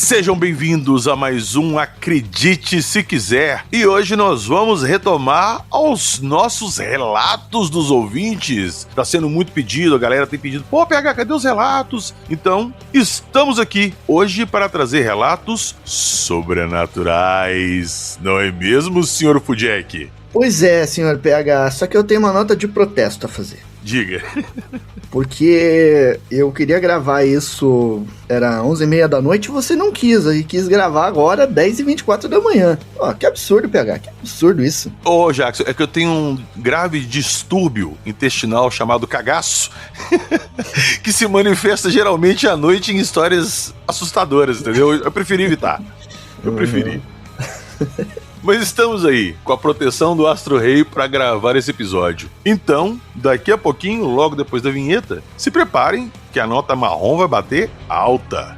Sejam bem-vindos a mais um Acredite Se Quiser. E hoje nós vamos retomar aos nossos relatos dos ouvintes. Tá sendo muito pedido, a galera tem pedido, pô, PH, cadê os relatos? Então, estamos aqui hoje para trazer relatos sobrenaturais. Não é mesmo, senhor Fudjek? Pois é, senhor PH, só que eu tenho uma nota de protesto a fazer. Diga. Porque eu queria gravar isso, era 11h30 da noite, e você não quis, e quis gravar agora 10h24 da manhã. Ó, que absurdo, PH, que absurdo isso. Ô, Jackson, é que eu tenho um grave distúrbio intestinal chamado cagaço, que se manifesta geralmente à noite em histórias assustadoras, entendeu? Eu preferi evitar. Mas estamos aí, com a proteção do Astro Rei para gravar esse episódio. Então, daqui a pouquinho, logo depois da vinheta, se preparem que a nota marrom vai bater alta.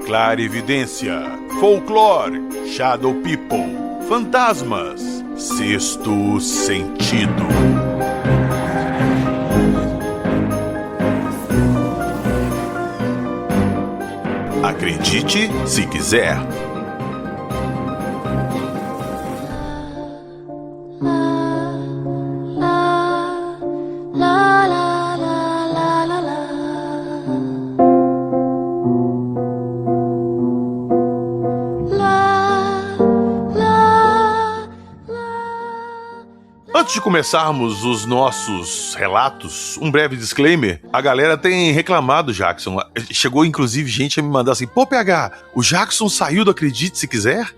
Clarividência, folclore, shadow people, fantasmas, sexto sentido. Acredite se quiser. Antes de começarmos os nossos relatos, um breve disclaimer. A galera tem reclamado, Jackson. Chegou, inclusive, gente a me mandar assim, pô, PH, o Jackson saiu do Acredite Se Quiser?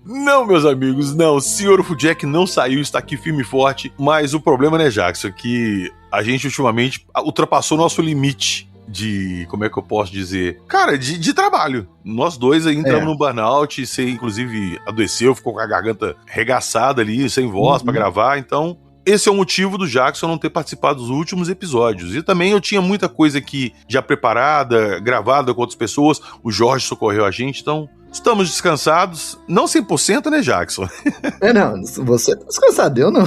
Não, meus amigos, não. O senhor Fudjek não saiu, está aqui firme e forte. Mas o problema, né, Jackson, é que a gente ultimamente ultrapassou nosso limite de, como é que eu posso dizer? Cara, de trabalho. Nós dois aí entramos no burnout, você inclusive adoeceu, ficou com a garganta regaçada ali, sem voz pra gravar, então esse é o motivo do Jackson não ter participado dos últimos episódios. E também eu tinha muita coisa aqui já preparada, gravada com outras pessoas, o Jorge socorreu a gente, então estamos descansados, não 100%, né, Jackson? Não, você tá descansado, eu não.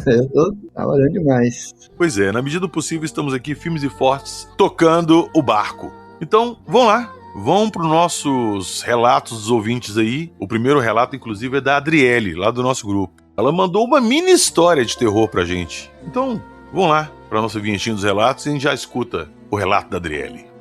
Eu tô trabalhando demais. Pois é, na medida do possível estamos aqui firmes e fortes, tocando o barco. Então, vamos lá, vamos para os nossos relatos dos ouvintes aí. O primeiro relato, inclusive, é da Adriele, lá do nosso grupo. Ela mandou uma mini história de terror pra gente. Então, vamos lá para a nossa vinhetinha dos relatos e a gente já escuta o relato da Adriele.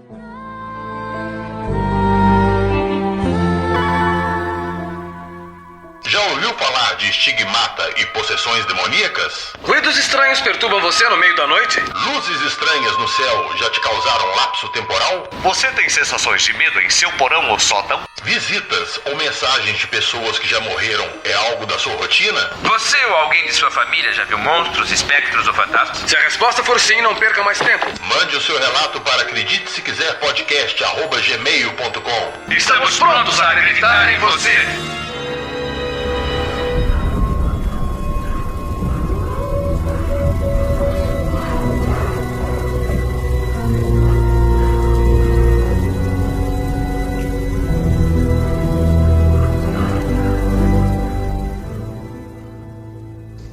Já ouviu falar de estigmata e possessões demoníacas? Ruídos estranhos perturbam você no meio da noite? Luzes estranhas no céu já te causaram lapso temporal? Você tem sensações de medo em seu porão ou sótão? Visitas ou mensagens de pessoas que já morreram é algo da sua rotina? Você ou alguém de sua família já viu monstros, espectros ou fantasmas? Se a resposta for sim, não perca mais tempo. Mande o seu relato para acredite se quiser podcast@gmail.com. Estamos prontos a acreditar em você.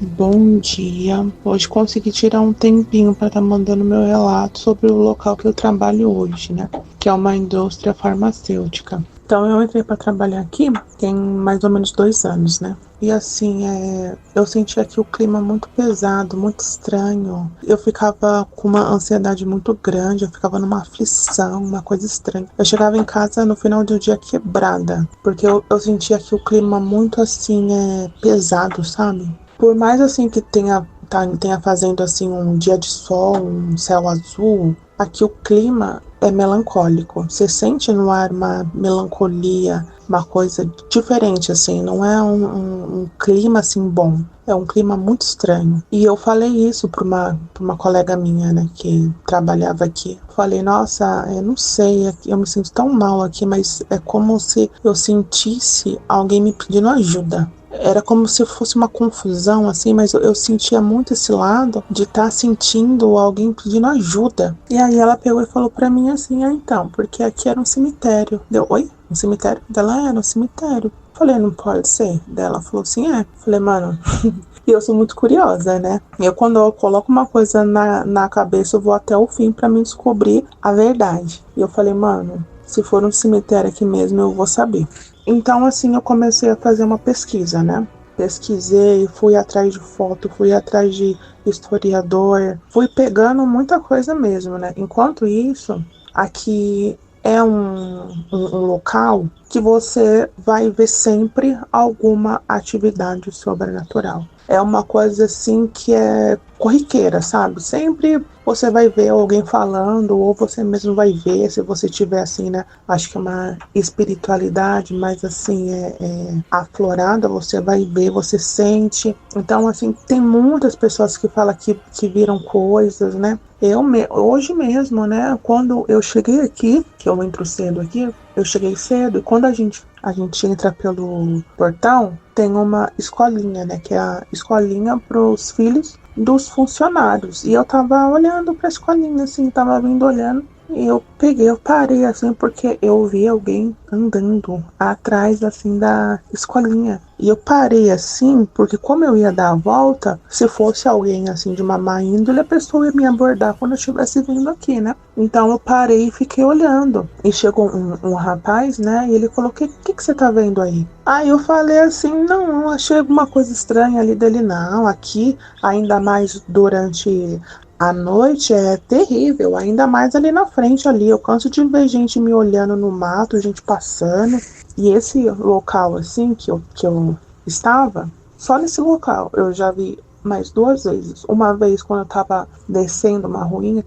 Bom dia, hoje consegui tirar um tempinho para estar mandando meu relato sobre o local que eu trabalho hoje, né? Que é uma indústria farmacêutica. Então eu entrei para trabalhar aqui tem mais ou menos 2 anos, né? E assim, eu senti aqui o clima muito pesado, muito estranho. Eu ficava com uma ansiedade muito grande, eu ficava numa aflição, uma coisa estranha. Eu chegava em casa no final do dia quebrada, porque eu sentia aqui o clima muito assim, pesado, sabe? Por mais assim que tenha fazendo assim um dia de sol, um céu azul, aqui o clima é melancólico. Você sente no ar uma melancolia, uma coisa diferente, assim. Não é um clima assim bom. É um clima muito estranho. E eu falei isso pra uma colega minha, né, que trabalhava aqui. Falei, nossa, eu não sei, eu me sinto tão mal aqui, mas é como se eu sentisse alguém me pedindo ajuda. era como se fosse uma confusão, assim, mas eu sentia muito esse lado de estar sentindo alguém pedindo ajuda. E aí ela pegou e falou pra mim assim, então, porque aqui era um cemitério. Deu, oi? Um cemitério? Dela era um cemitério. Falei, não pode ser. Dela falou assim, é. Falei, mano... E eu sou muito curiosa, né? Quando eu coloco uma coisa na cabeça, eu vou até o fim pra me descobrir a verdade. E eu falei, mano, se for um cemitério aqui mesmo, eu vou saber. Então, assim, eu comecei a fazer uma pesquisa, né? Pesquisei, fui atrás de foto, fui atrás de historiador, fui pegando muita coisa mesmo, né? Enquanto isso, aqui é um local que você vai ver sempre alguma atividade sobrenatural. É uma coisa assim que é corriqueira, sabe? Sempre você vai ver alguém falando, ou você mesmo vai ver, se você tiver assim, né? Acho que é uma espiritualidade, mas assim, aflorada, você vai ver, você sente. Então, assim, tem muitas pessoas que falam que viram coisas, né? Hoje mesmo, né? Quando eu cheguei aqui, que eu entro cedo aqui, eu cheguei cedo, e quando a gente entra pelo portão, tem uma escolinha, né? Que é a escolinha para os filhos dos funcionários. E eu tava olhando pra escolinha, assim, tava vindo olhando. E eu parei, assim, porque eu vi alguém andando atrás, assim, da escolinha. E eu parei, assim, porque como eu ia dar a volta, se fosse alguém, assim, de uma má índole, a pessoa ia me abordar quando eu estivesse vindo aqui, né? Então eu parei e fiquei olhando. E chegou um rapaz, né? E ele falou, o que você tá vendo aí? Aí eu falei assim, não, achei alguma coisa estranha ali dele, não. Aqui, ainda mais durante... a noite é terrível, ainda mais ali na frente ali. Eu canso de ver gente me olhando no mato, gente passando. E esse local assim que eu estava, só nesse local eu já vi mais 2 vezes. Uma vez quando eu tava descendo uma ruinha,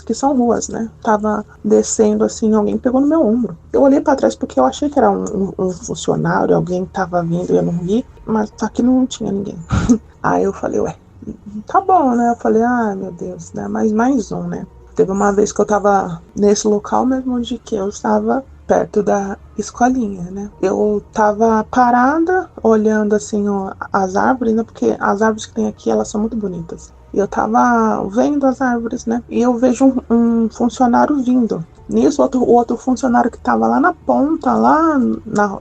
que são ruas, né? Tava descendo assim, alguém pegou no meu ombro. Eu olhei pra trás porque eu achei que era um funcionário, alguém tava vindo e eu não vi, mas aqui não tinha ninguém. Aí eu falei, ué, tá bom, né? Eu falei, meu Deus, né? Mas mais um, né? Teve uma vez que eu tava nesse local mesmo onde que eu estava perto da escolinha, né? Eu tava parada, olhando assim as árvores, né? Porque as árvores que tem aqui, elas são muito bonitas. E eu tava vendo as árvores, né? E eu vejo um funcionário vindo. Nisso, o outro funcionário que tava lá na ponta, lá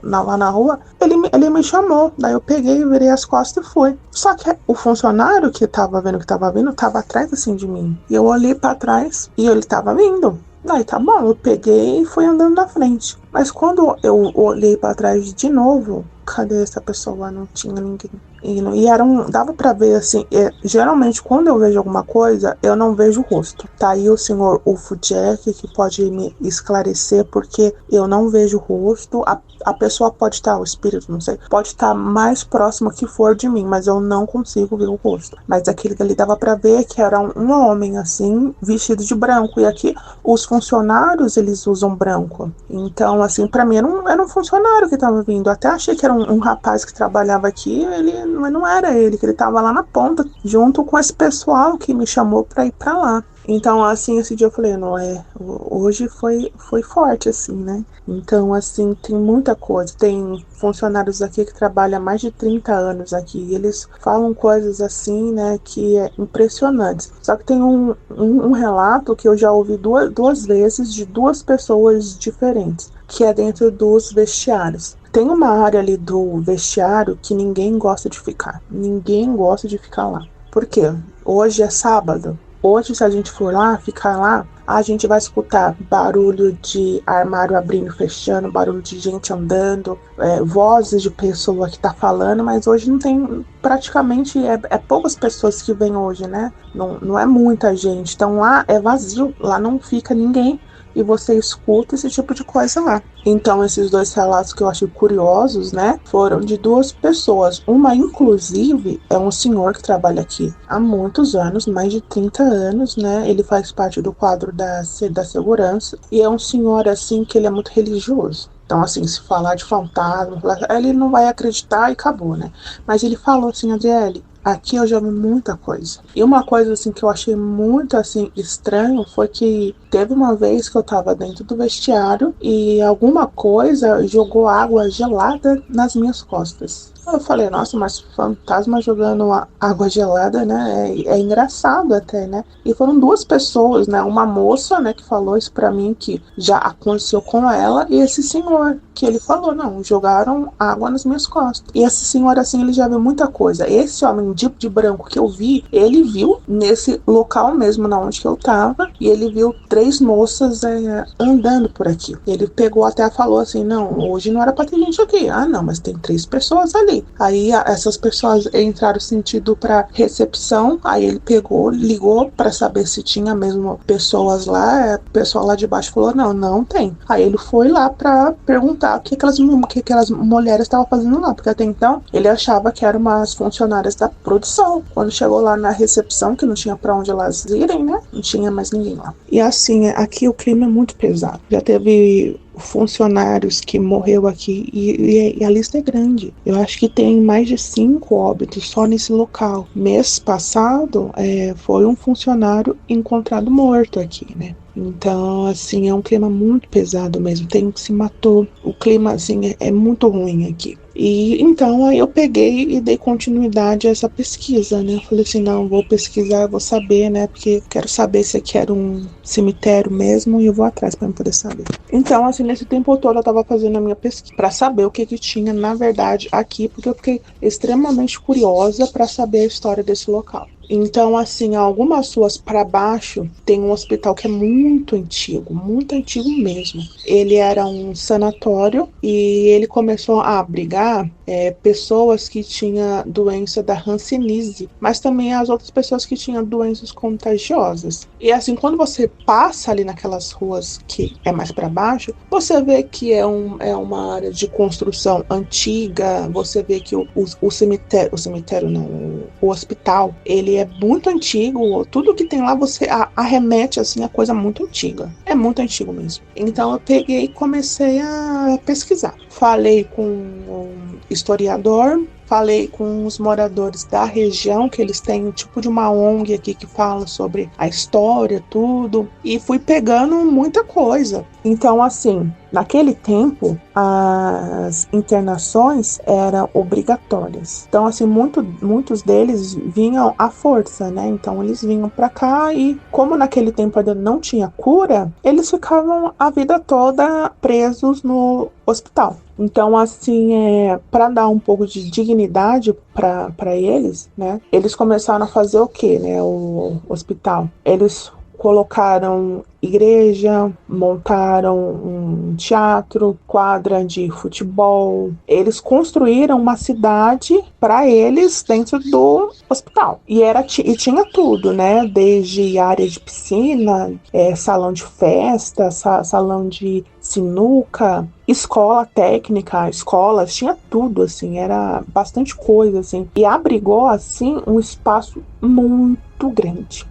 na rua, ele me chamou. Daí eu peguei, virei as costas e fui. Só que o funcionário que tava vendo que tava vindo, tava atrás assim de mim. E eu olhei pra trás e ele tava vindo. Daí tá bom, eu peguei e fui andando na frente. Mas quando eu olhei pra trás de novo, cadê essa pessoa? Não tinha ninguém. E dava pra ver assim, geralmente quando eu vejo alguma coisa, eu não vejo o rosto. Tá aí o senhor Ufo Jack que pode me esclarecer, porque eu não vejo o rosto. A pessoa pode estar, o espírito, não sei, pode estar mais próximo que for de mim, mas eu não consigo ver o rosto. Mas aquele dali dava pra ver que era um homem assim, vestido de branco. E aqui os funcionários, eles usam branco. Então, assim, pra mim era um funcionário que tava vindo. Até achei que era um rapaz que trabalhava aqui, mas não era ele, que ele tava lá na ponta, junto com esse pessoal que me chamou pra ir pra lá. Então, assim, esse dia eu falei, não, hoje foi forte, assim, né? Então, assim, tem muita coisa. Tem funcionários aqui que trabalham há mais de 30 anos aqui, e eles falam coisas assim, né, que é impressionantes. Só que tem um relato que eu já ouvi duas vezes de 2 pessoas diferentes, que é dentro dos vestiários. Tem uma área ali do vestiário que ninguém gosta de ficar. Ninguém gosta de ficar lá. Por quê? Hoje é sábado. Hoje, se a gente for lá, ficar lá, a gente vai escutar barulho de armário abrindo e fechando, barulho de gente andando, vozes de pessoa que tá falando, mas hoje não tem, praticamente, é poucas pessoas que vêm hoje, né? Não é muita gente. Então lá é vazio, lá não fica ninguém. E você escuta esse tipo de coisa lá. Então, esses 2 relatos que eu achei curiosos, né, foram de 2 pessoas. Uma, inclusive, é um senhor que trabalha aqui há muitos anos, mais de 30 anos, né, ele faz parte do quadro da segurança, e é um senhor, assim, que ele é muito religioso. Então, assim, se falar de fantasma, ele não vai acreditar e acabou, né. Mas ele falou assim, Adriele, aqui eu já vi muita coisa. E uma coisa assim que eu achei muito assim estranho foi que teve uma vez que eu tava dentro do vestiário e alguma coisa jogou água gelada nas minhas costas. Eu falei, nossa, mas fantasma jogando água gelada, né? É engraçado até, né? E foram duas pessoas, né? Uma moça, né, que falou isso pra mim, que já aconteceu com ela, e esse senhor, que ele falou, não, jogaram água nas minhas costas. E esse senhor, assim, ele já viu muita coisa. Esse homem de branco que eu vi, ele viu nesse local mesmo, na onde que eu tava, e ele viu 3 moças andando por aqui. Ele pegou até falou assim, não, hoje não era pra ter gente aqui. Ah, não, mas tem 3 pessoas ali. Aí essas pessoas entraram sentido pra recepção, aí ele pegou, ligou pra saber se tinha mesmo pessoas lá, o pessoal lá de baixo falou, não tem. Aí ele foi lá pra perguntar o que aquelas mulheres estavam fazendo lá, porque até então ele achava que eram umas funcionárias da produção. Quando chegou lá na recepção, que não tinha pra onde elas irem, né, não tinha mais ninguém lá. E assim, aqui o clima é muito pesado. Já teve funcionários que morreu aqui e a lista é grande. Eu acho que tem mais de 5 óbitos só nesse local. Mês passado foi um funcionário encontrado morto aqui, né? Então, assim, é um clima muito pesado mesmo. Tem um que se matou. O clima, assim, é muito ruim aqui. E então aí eu peguei e dei continuidade a essa pesquisa, né? Eu falei assim, não, vou pesquisar, vou saber, né? Porque quero saber se aqui era um cemitério mesmo e eu vou atrás para poder saber. Então, assim, nesse tempo todo eu tava fazendo a minha pesquisa para saber o que tinha na verdade aqui, porque eu fiquei extremamente curiosa para saber a história desse local. Então, assim, algumas ruas para baixo tem um hospital que é muito antigo mesmo. Ele era um sanatório e ele começou a abrigar pessoas que tinham doença da hanseníase, mas também as outras pessoas que tinham doenças contagiosas. E assim, quando você passa ali naquelas ruas que é mais para baixo, você vê que é uma área de construção antiga, você vê que o hospital, ele é muito antigo, tudo que tem lá você arremete assim a coisa muito antiga. É muito antigo mesmo. Então eu peguei e comecei a pesquisar. Falei com um historiador, falei com os moradores da região, que eles têm um tipo de uma ONG aqui que fala sobre a história, tudo, e fui pegando muita coisa. Então, assim, naquele tempo, as internações eram obrigatórias. Então, assim, muitos deles vinham à força, né? Então, eles vinham pra cá e, como naquele tempo ainda não tinha cura, eles ficavam a vida toda presos no hospital. Então, assim, para dar um pouco de dignidade para eles, né? Eles começaram a fazer o quê, né? O hospital. Eles colocaram igreja, montaram um teatro, quadra de futebol. Eles construíram uma cidade para eles dentro do hospital. E tinha tudo, né? Desde área de piscina, salão de festa, salão de sinuca, escola técnica, escolas, tinha tudo, assim, era bastante coisa, assim. E abrigou, assim, um espaço muito grande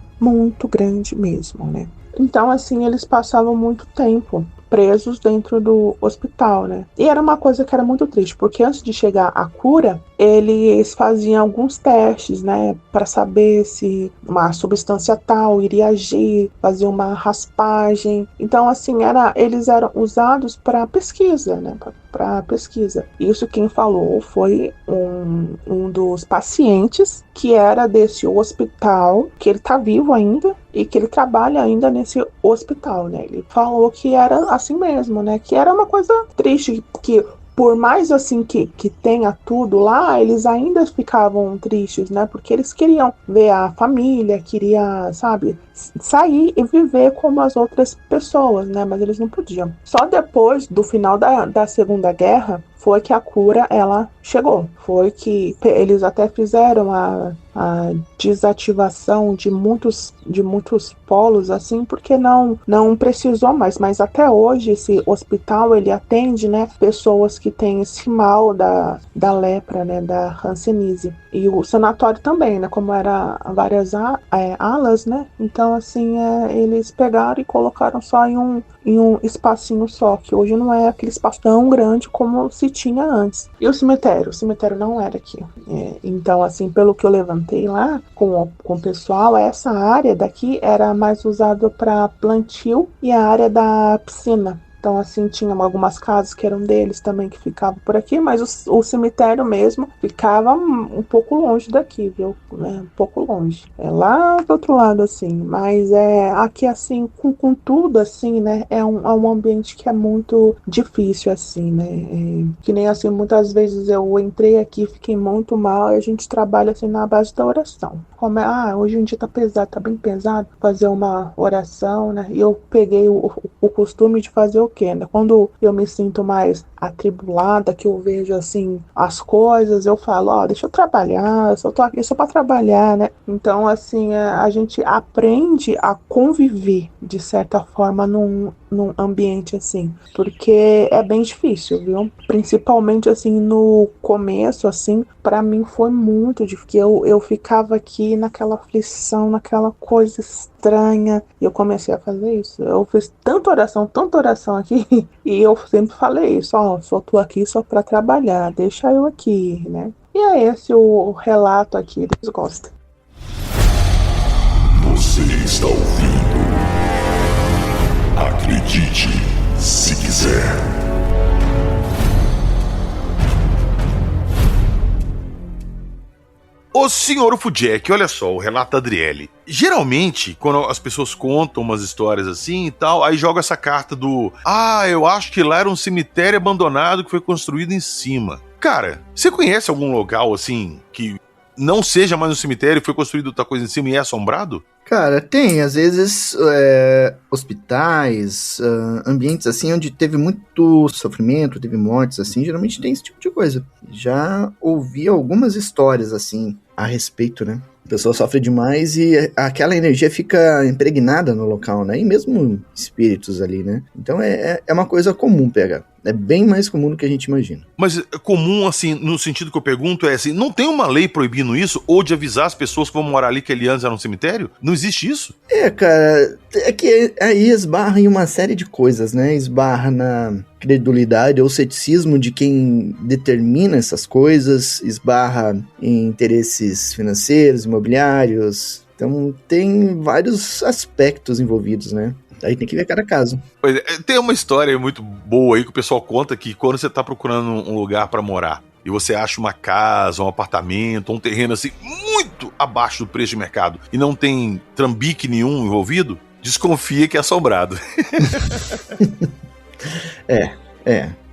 mesmo, né? Então, assim, eles passavam muito tempo presos dentro do hospital, né? E era uma coisa que era muito triste, porque antes de chegar a cura, eles faziam alguns testes, né, para saber se uma substância tal iria agir, faziam uma raspagem. Então, assim, eles eram usados para pesquisa, né, para pesquisa. Isso quem falou foi um dos pacientes que era desse hospital, que ele tá vivo ainda e que ele trabalha ainda nesse hospital, né? Ele falou que era assim mesmo, né? Que era uma coisa triste, que por mais assim que tenha tudo lá, eles ainda ficavam tristes, né? Porque eles queriam ver a família, queria, sabe, sair e viver como as outras pessoas, né? Mas eles não podiam. Só depois do final da Segunda Guerra foi que a cura, ela chegou. Foi que eles até fizeram a desativação de muitos polos, assim, porque não precisou mais. Mas até hoje esse hospital, ele atende, né, pessoas que têm esse mal da lepra, né, da hanseníase. E o sanatório também, né, como era várias alas, né, então, assim, eles pegaram e colocaram só em um espacinho só, que hoje não é aquele espaço tão grande como se tinha antes. E o cemitério não era aqui. Então, assim, pelo que eu levantei lá com o pessoal, essa área daqui era mais usada para plantio e a área da piscina. Então, assim, tinha algumas casas que eram deles também que ficavam por aqui, mas o cemitério mesmo ficava um pouco longe daqui, viu? Um pouco longe. É lá do outro lado, assim. Mas aqui, assim, com tudo, assim, né? É um ambiente que é muito difícil, assim, né? Que nem, assim, muitas vezes eu entrei aqui, fiquei muito mal, e a gente trabalha, assim, na base da oração. Hoje em dia tá pesado, tá bem pesado, fazer uma oração, né? E eu peguei o costume de fazer o quê, né? Quando eu me sinto mais atribulada, que eu vejo, assim, as coisas, eu falo, deixa eu trabalhar, eu só tô aqui só pra trabalhar, né? Então, assim, a gente aprende a conviver, de certa forma, num ambiente assim, porque é bem difícil, viu? Principalmente, assim, no começo, assim, pra mim foi muito difícil, porque eu ficava aqui naquela aflição, naquela coisa estranha, e eu comecei a fazer isso. Eu fiz tanta oração aqui, e eu sempre falei isso, só tô aqui só pra trabalhar, deixa eu aqui, né? E é esse o relato aqui, eles gostam. Você está ouvindo? Acredite, se quiser. Ô senhor Ufudjek, olha só, o relato da Adriele. Geralmente, quando as pessoas contam umas histórias assim e tal, aí joga essa carta do eu acho que lá era um cemitério abandonado que foi construído em cima. Cara, você conhece algum local assim que não seja mais um cemitério e foi construído outra coisa em cima e é assombrado? Cara, tem, às vezes, hospitais, ambientes assim, onde teve muito sofrimento, teve mortes, assim, geralmente tem esse tipo de coisa. Já ouvi algumas histórias, assim, a respeito, né? A pessoa sofre demais e aquela energia fica impregnada no local, né? E mesmo espíritos ali, né? Então é uma coisa comum pegar. É bem mais comum do que a gente imagina. Mas é comum, assim, no sentido que eu pergunto, é assim, não tem uma lei proibindo isso? Ou de avisar as pessoas que vão morar ali que ali antes era um cemitério? Não existe isso? Cara, é que aí esbarra em uma série de coisas, né? Esbarra na credulidade ou ceticismo de quem determina essas coisas, esbarra em interesses financeiros, imobiliários. Então tem vários aspectos envolvidos, né? Aí tem que ver cada caso. Pois é, tem uma história muito boa aí que o pessoal conta que quando você tá procurando um lugar pra morar e você acha uma casa, um apartamento, um terreno assim muito abaixo do preço de mercado e não tem trambique nenhum envolvido, desconfia que é assombrado.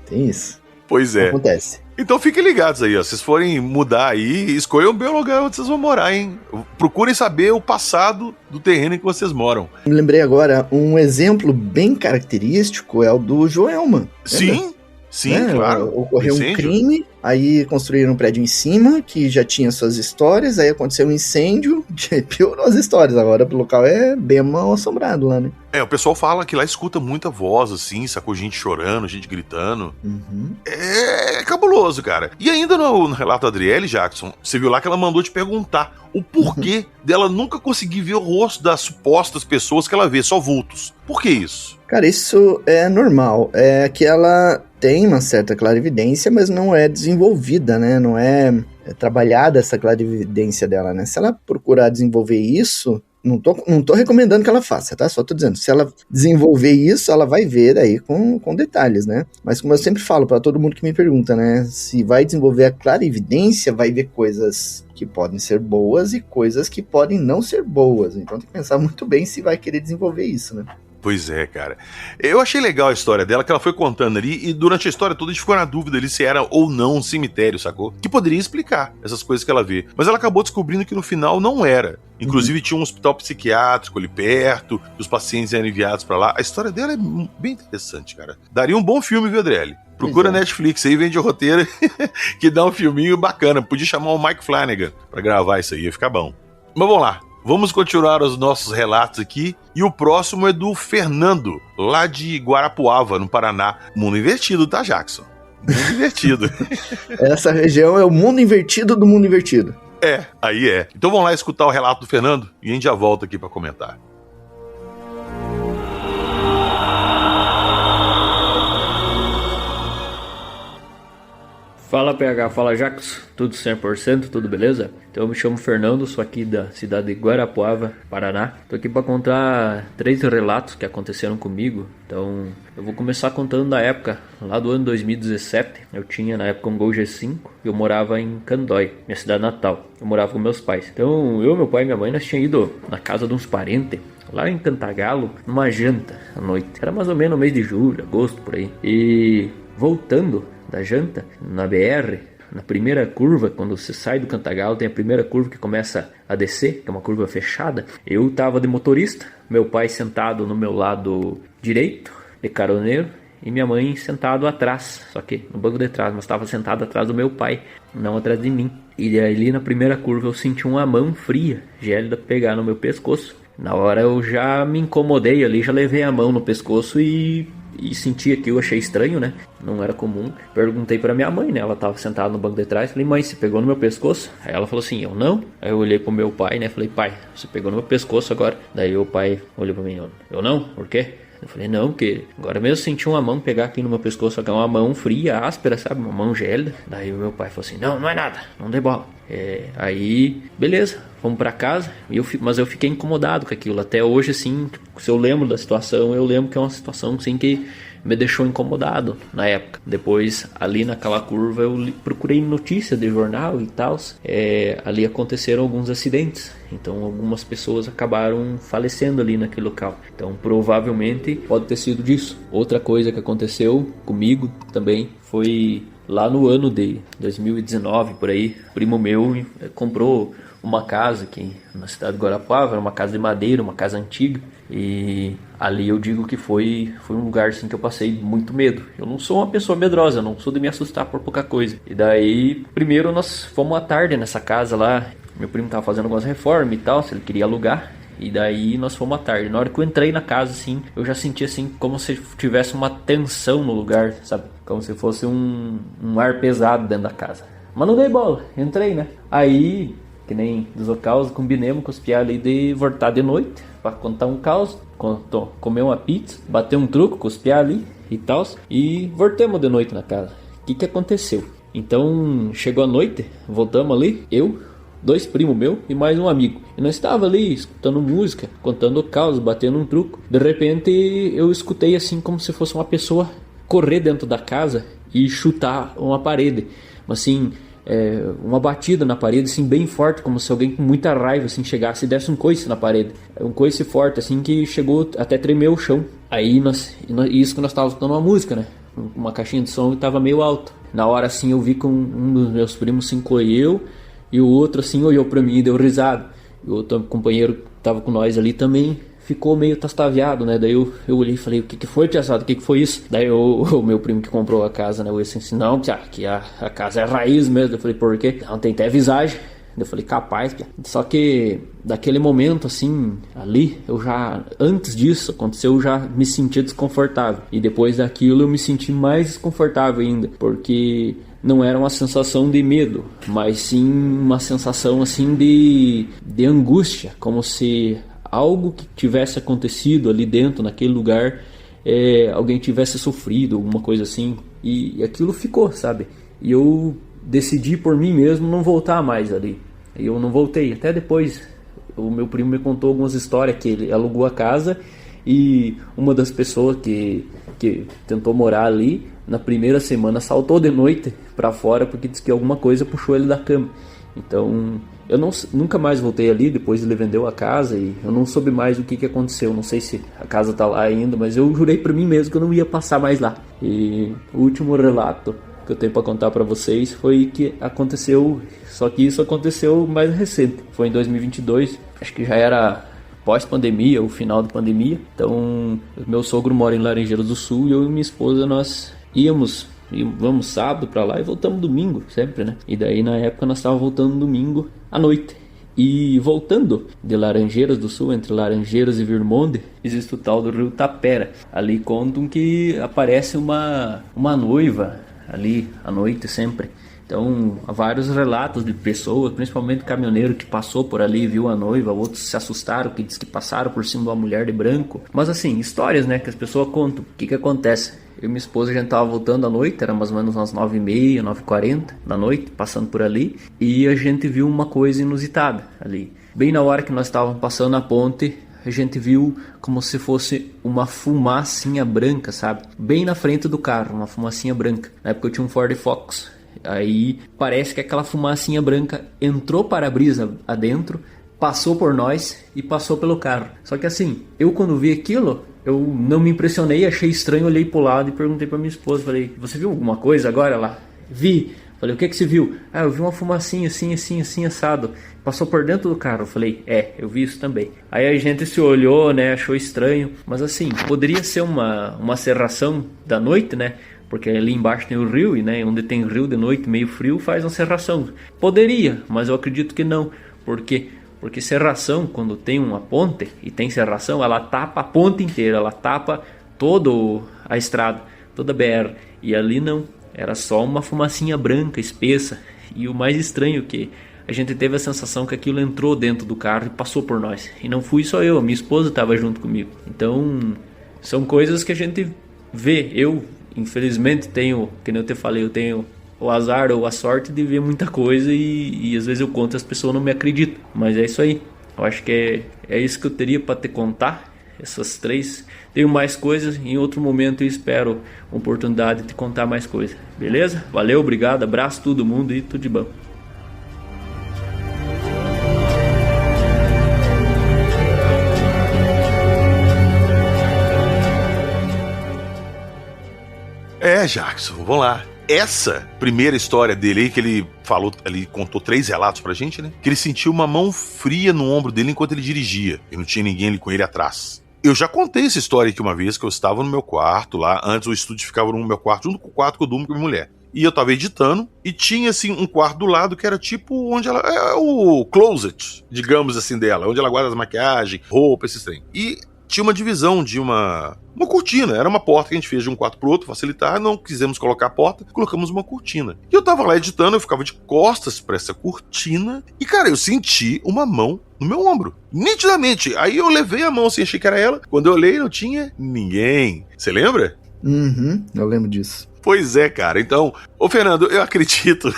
Tem isso. Pois é. Acontece. Então fiquem ligados aí, ó. Se vocês forem mudar aí, escolham bem o lugar onde vocês vão morar, hein? Procurem saber o passado do terreno em que vocês moram. Me lembrei agora, um exemplo bem característico é o do Joelma. Sim, claro. Ocorreu um crime, aí construíram um prédio em cima, que já tinha suas histórias, aí aconteceu um incêndio, piorou as histórias. Agora o local é bem mal assombrado lá, né? O pessoal fala que lá escuta muita voz, assim, sacou? Gente chorando, gente gritando. Uhum. É cabuloso, cara. E ainda no relato da Adriele, Jackson, você viu lá que ela mandou te perguntar o porquê dela nunca conseguir ver o rosto das supostas pessoas que ela vê, só vultos. Por que isso? Cara, isso é normal. É que ela tem uma certa clarividência, mas não é desenvolvida, né? Não é trabalhada essa clarividência dela, né? Se ela procurar desenvolver isso, não tô recomendando que ela faça, tá? Só tô dizendo, se ela desenvolver isso, ela vai ver aí com detalhes, né? Mas como eu sempre falo pra todo mundo que me pergunta, né? Se vai desenvolver a clarividência, vai ver coisas que podem ser boas e coisas que podem não ser boas. Então tem que pensar muito bem se vai querer desenvolver isso, né? Pois é, cara. Eu achei legal a história dela, que ela foi contando ali, e durante a história toda a gente ficou na dúvida ali se era ou não um cemitério, sacou? Que poderia explicar essas coisas que ela vê. Mas ela acabou descobrindo que no final não era. Inclusive tinha um hospital psiquiátrico ali perto, os pacientes eram enviados pra lá. A história dela é bem interessante, cara. Daria um bom filme, viu, Adriele? Procura Netflix aí, vende roteiro que dá um filminho bacana. Podia chamar o Mike Flanagan pra gravar isso aí, ia ficar bom. Mas vamos lá. Vamos continuar os nossos relatos aqui. E o próximo é do Fernando, lá de Guarapuava, no Paraná. Mundo invertido, tá, Jackson? Mundo invertido. Essa região é o mundo invertido do mundo invertido. Aí é. Então vamos lá escutar o relato do Fernando e a gente já volta aqui pra comentar. Fala PH, fala Jacos, tudo 100%, tudo beleza? Então eu me chamo Fernando, sou aqui da cidade de Guarapuava, Paraná. Tô aqui para contar 3 relatos que aconteceram comigo. Então eu vou começar contando da época, lá do ano 2017. Eu tinha na época um Gol G5 e eu morava em Candói, minha cidade natal. Eu morava com meus pais. Então eu, meu pai e minha mãe, nós tínhamos ido na casa de uns parentes lá em Cantagalo, numa janta à noite. Era mais ou menos no mês de julho, agosto, por aí. E voltando da janta, na BR, na primeira curva, quando você sai do Cantagalo, tem a primeira curva que começa a descer, que é uma curva fechada. Eu tava de motorista, meu pai sentado no meu lado direito, de caroneiro, e minha mãe sentado atrás, só que no banco de trás, mas estava sentado atrás do meu pai, não atrás de mim. E ali na primeira curva eu senti uma mão fria, gélida, pegar no meu pescoço. Na hora eu já me incomodei ali, já levei a mão no pescoço e senti aquilo, achei estranho, né? Não era comum. Perguntei pra minha mãe, né? Ela tava sentada no banco de trás. Falei, mãe, você pegou no meu pescoço? Aí ela falou assim, eu não. Aí eu olhei pro meu pai, né? Falei, pai, você pegou no meu pescoço agora. Daí o pai olhou pra mim, eu não? Por quê? Eu falei, não, porque agora mesmo senti uma mão pegar aqui no meu pescoço, só que é uma mão fria, áspera, sabe? Uma mão gélida. Daí o meu pai falou assim, não é nada, não dê bola. Aí, beleza, fomos pra casa, mas eu fiquei incomodado com aquilo. Até hoje, assim, tipo, se eu lembro da situação, eu lembro que é uma situação, assim, que me deixou incomodado na época. Depois, ali naquela curva, eu procurei notícia de jornal e tal. Ali aconteceram alguns acidentes. Então, algumas pessoas acabaram falecendo ali naquele local. Então, provavelmente, pode ter sido disso. Outra coisa que aconteceu comigo também foi lá no ano de 2019, por aí. Um primo meu comprou uma casa aqui na cidade de Guarapuava, era uma casa de madeira, uma casa antiga. E ali eu digo que foi um lugar assim que eu passei muito medo. Eu não sou uma pessoa medrosa, eu não sou de me assustar por pouca coisa. E daí, primeiro nós fomos à tarde nessa casa lá. Meu primo tava fazendo algumas reformas e tal, se ele queria alugar. E daí nós fomos à tarde. Na hora que eu entrei na casa, assim, eu já senti assim como se tivesse uma tensão no lugar, sabe? Como se fosse um ar pesado dentro da casa. Mas não dei bola, entrei, né? Aí, que nem dos caos, combinemos com os piá ali de voltar de noite pra contar um caos, comer uma pizza, bater um truco com os piá ali e tal. E voltemos de noite na casa. O que aconteceu? Então, chegou a noite, voltamos ali, eu, 2 primos meus e mais um amigo. E nós estávamos ali escutando música, contando o caos, batendo um truco. De repente eu escutei assim como se fosse uma pessoa correr dentro da casa e chutar uma parede. Assim, uma batida na parede assim bem forte, como se alguém com muita raiva assim chegasse e desse um coice na parede. Um coice forte assim que chegou até tremer o chão. Aí isso que nós estávamos escutando uma música, né? Uma caixinha de som que estava meio alto. Na hora assim eu vi que um dos meus primos se encolheu. E o outro assim olhou pra mim e deu risada. E o outro companheiro que tava com nós ali também ficou meio tastaviado, né? Daí eu olhei e falei, o que foi, tiaçado? O que foi isso? Daí o meu primo que comprou a casa, né? Eu disse assim, não, tia, que a casa é raiz mesmo. Eu falei, por quê? Não, tem até visagem. Eu falei, capaz, tia. Só que daquele momento assim, ali, eu já, antes disso aconteceu, eu já me sentia desconfortável. E depois daquilo eu me senti mais desconfortável ainda, porque não era uma sensação de medo, mas sim uma sensação assim de angústia, como se algo que tivesse acontecido ali dentro, naquele lugar, alguém tivesse sofrido, alguma coisa assim, e aquilo ficou, sabe? E eu decidi por mim mesmo não voltar mais ali. E eu não voltei, até depois o meu primo me contou algumas histórias que ele alugou a casa e uma das pessoas que tentou morar ali, na primeira semana saltou de noite pra fora porque disse que alguma coisa puxou ele da cama. Então eu nunca mais voltei ali. Depois ele vendeu a casa e eu não soube mais o que aconteceu. Não sei se a casa tá lá ainda, mas eu jurei pra mim mesmo que eu não ia passar mais lá. E o último relato que eu tenho pra contar pra vocês foi que aconteceu, só que isso aconteceu mais recente, foi em 2022, acho que já era pós-pandemia, o final da pandemia. Então meu sogro mora em Laranjeiras do Sul e eu e minha esposa nós vamos sábado pra lá e voltamos domingo, sempre, né? E daí na época nós estávamos voltando domingo à noite. E voltando de Laranjeiras do Sul, entre Laranjeiras e Virmonde, existe o tal do Rio Tapera. Ali contam que aparece uma noiva ali à noite sempre. Então, há vários relatos de pessoas, principalmente caminhoneiro que passou por ali e viu a noiva, outros se assustaram, que diz que passaram por cima de uma mulher de branco. Mas assim, histórias, né, que as pessoas contam. O que acontece? Eu e minha esposa, a gente tava voltando à noite, era mais ou menos umas 9h30, 9h40 da noite, passando por ali, e a gente viu uma coisa inusitada ali. Bem na hora que nós estávamos passando a ponte, a gente viu como se fosse uma fumacinha branca, sabe? Bem na frente do carro, uma fumacinha branca. Na época eu tinha um Ford Focus. Aí parece que aquela fumacinha branca entrou para-brisa adentro, passou por nós e passou pelo carro. Só que assim, eu quando vi aquilo, eu não me impressionei, achei estranho, olhei pro lado e perguntei pra minha esposa, falei, você viu alguma coisa agora? Ela, vi. Falei, o que você viu? Ah, eu vi uma fumacinha assim, assado. Passou por dentro do carro. Eu falei, eu vi isso também. Aí a gente se olhou, né, achou estranho. Mas assim, poderia ser uma serração da noite, né? Porque ali embaixo tem o rio, e né, onde tem rio de noite, meio frio, faz uma serração. Poderia, mas eu acredito que não. Por quê? Porque serração, quando tem uma ponte e tem serração, ela tapa a ponte inteira, ela tapa toda a estrada, toda a BR. E ali não, era só uma fumacinha branca, espessa. E o mais estranho é que a gente teve a sensação que aquilo entrou dentro do carro e passou por nós. E não fui só eu, a minha esposa estava junto comigo. Então, são coisas que a gente vê. Eu, infelizmente, tenho, que nem eu te falei, eu tenho o azar ou a sorte de ver muita coisa e às vezes eu conto e as pessoas não me acreditam. Mas é isso aí. Eu acho que é isso que eu teria para te contar. Essas 3. Tenho mais coisas. Em outro momento eu espero uma oportunidade de te contar mais coisas. Beleza? Valeu, obrigado. Abraço todo mundo e tudo de bom. Jackson, vamos lá. Essa primeira história dele aí, que ele falou, ele contou 3 relatos pra gente, né? Que ele sentiu uma mão fria no ombro dele enquanto ele dirigia. E não tinha ninguém ali com ele atrás. Eu já contei essa história aqui uma vez, que eu estava no meu quarto lá. Antes o estúdio ficava no meu quarto, junto com o quarto que eu durmo com a minha mulher. E eu tava editando, e tinha assim um quarto do lado que era tipo onde ela... É o closet, digamos assim, dela. Onde ela guarda as maquiagens, roupa, esses trem. E tinha uma divisão de uma cortina, era uma porta que a gente fez de um quarto pro outro, facilitar, não quisemos colocar a porta, colocamos uma cortina. E eu tava lá editando, eu ficava de costas pra essa cortina, e cara, eu senti uma mão no meu ombro, nitidamente. Aí eu levei a mão assim, achei que era ela, quando eu olhei não tinha ninguém. Você lembra? Eu lembro disso. Pois é, cara. Então, ô Fernando, eu acredito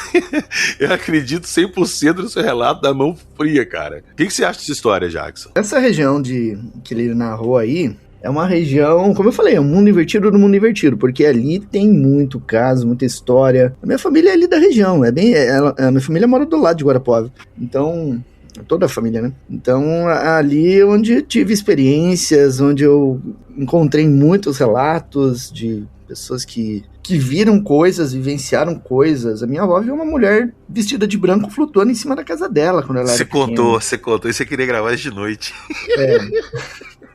100% no seu relato da mão fria, cara. O que você acha dessa história, Jackson? Essa região que ele narrou aí é uma região, como eu falei, é um mundo invertido no mundo invertido, porque ali tem muito caso, muita história. A minha família é ali da região, a minha família mora do lado de Guarapuava. Então, toda a família, né? Então, ali onde tive experiências, onde eu encontrei muitos relatos de pessoas que viram coisas, vivenciaram coisas. A minha avó viu uma mulher vestida de branco flutuando em cima da casa dela quando ela era pequena. Você contou, e você queria gravar isso de noite.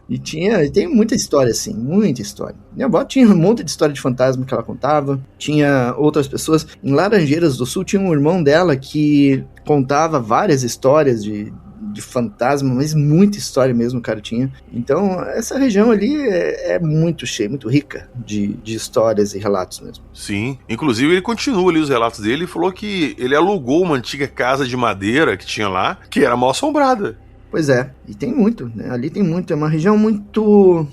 E tem muita história assim, muita história. Minha avó tinha um monte de história de fantasma que ela contava. Tinha outras pessoas. Em Laranjeiras do Sul tinha um irmão dela que contava várias histórias de fantasma, mas muita história mesmo o cara tinha. Então, essa região ali é muito cheia, muito rica de histórias e relatos mesmo. Sim, inclusive ele continua ali os relatos dele e falou que ele alugou uma antiga casa de madeira que tinha lá, que era mal assombrada. Pois é, e tem muito, né? Ali tem muito, é uma região muito...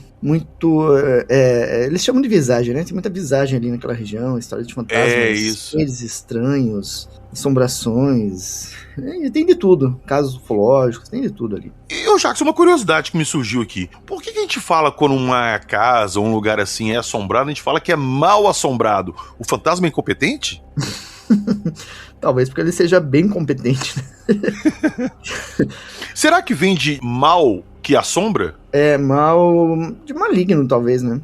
eles chamam de visagem, né? Tem muita visagem ali naquela região, história de fantasmas, seres estranhos, assombrações, tem de tudo, casos ufológicos, tem de tudo ali. E, Jackson, uma curiosidade que me surgiu aqui, por que a gente fala quando uma casa ou um lugar assim é assombrado, a gente fala que é mal assombrado? O fantasma é incompetente? Talvez porque ele seja bem competente, né? Será que vem de mal que assombra? É mal de maligno, talvez, né?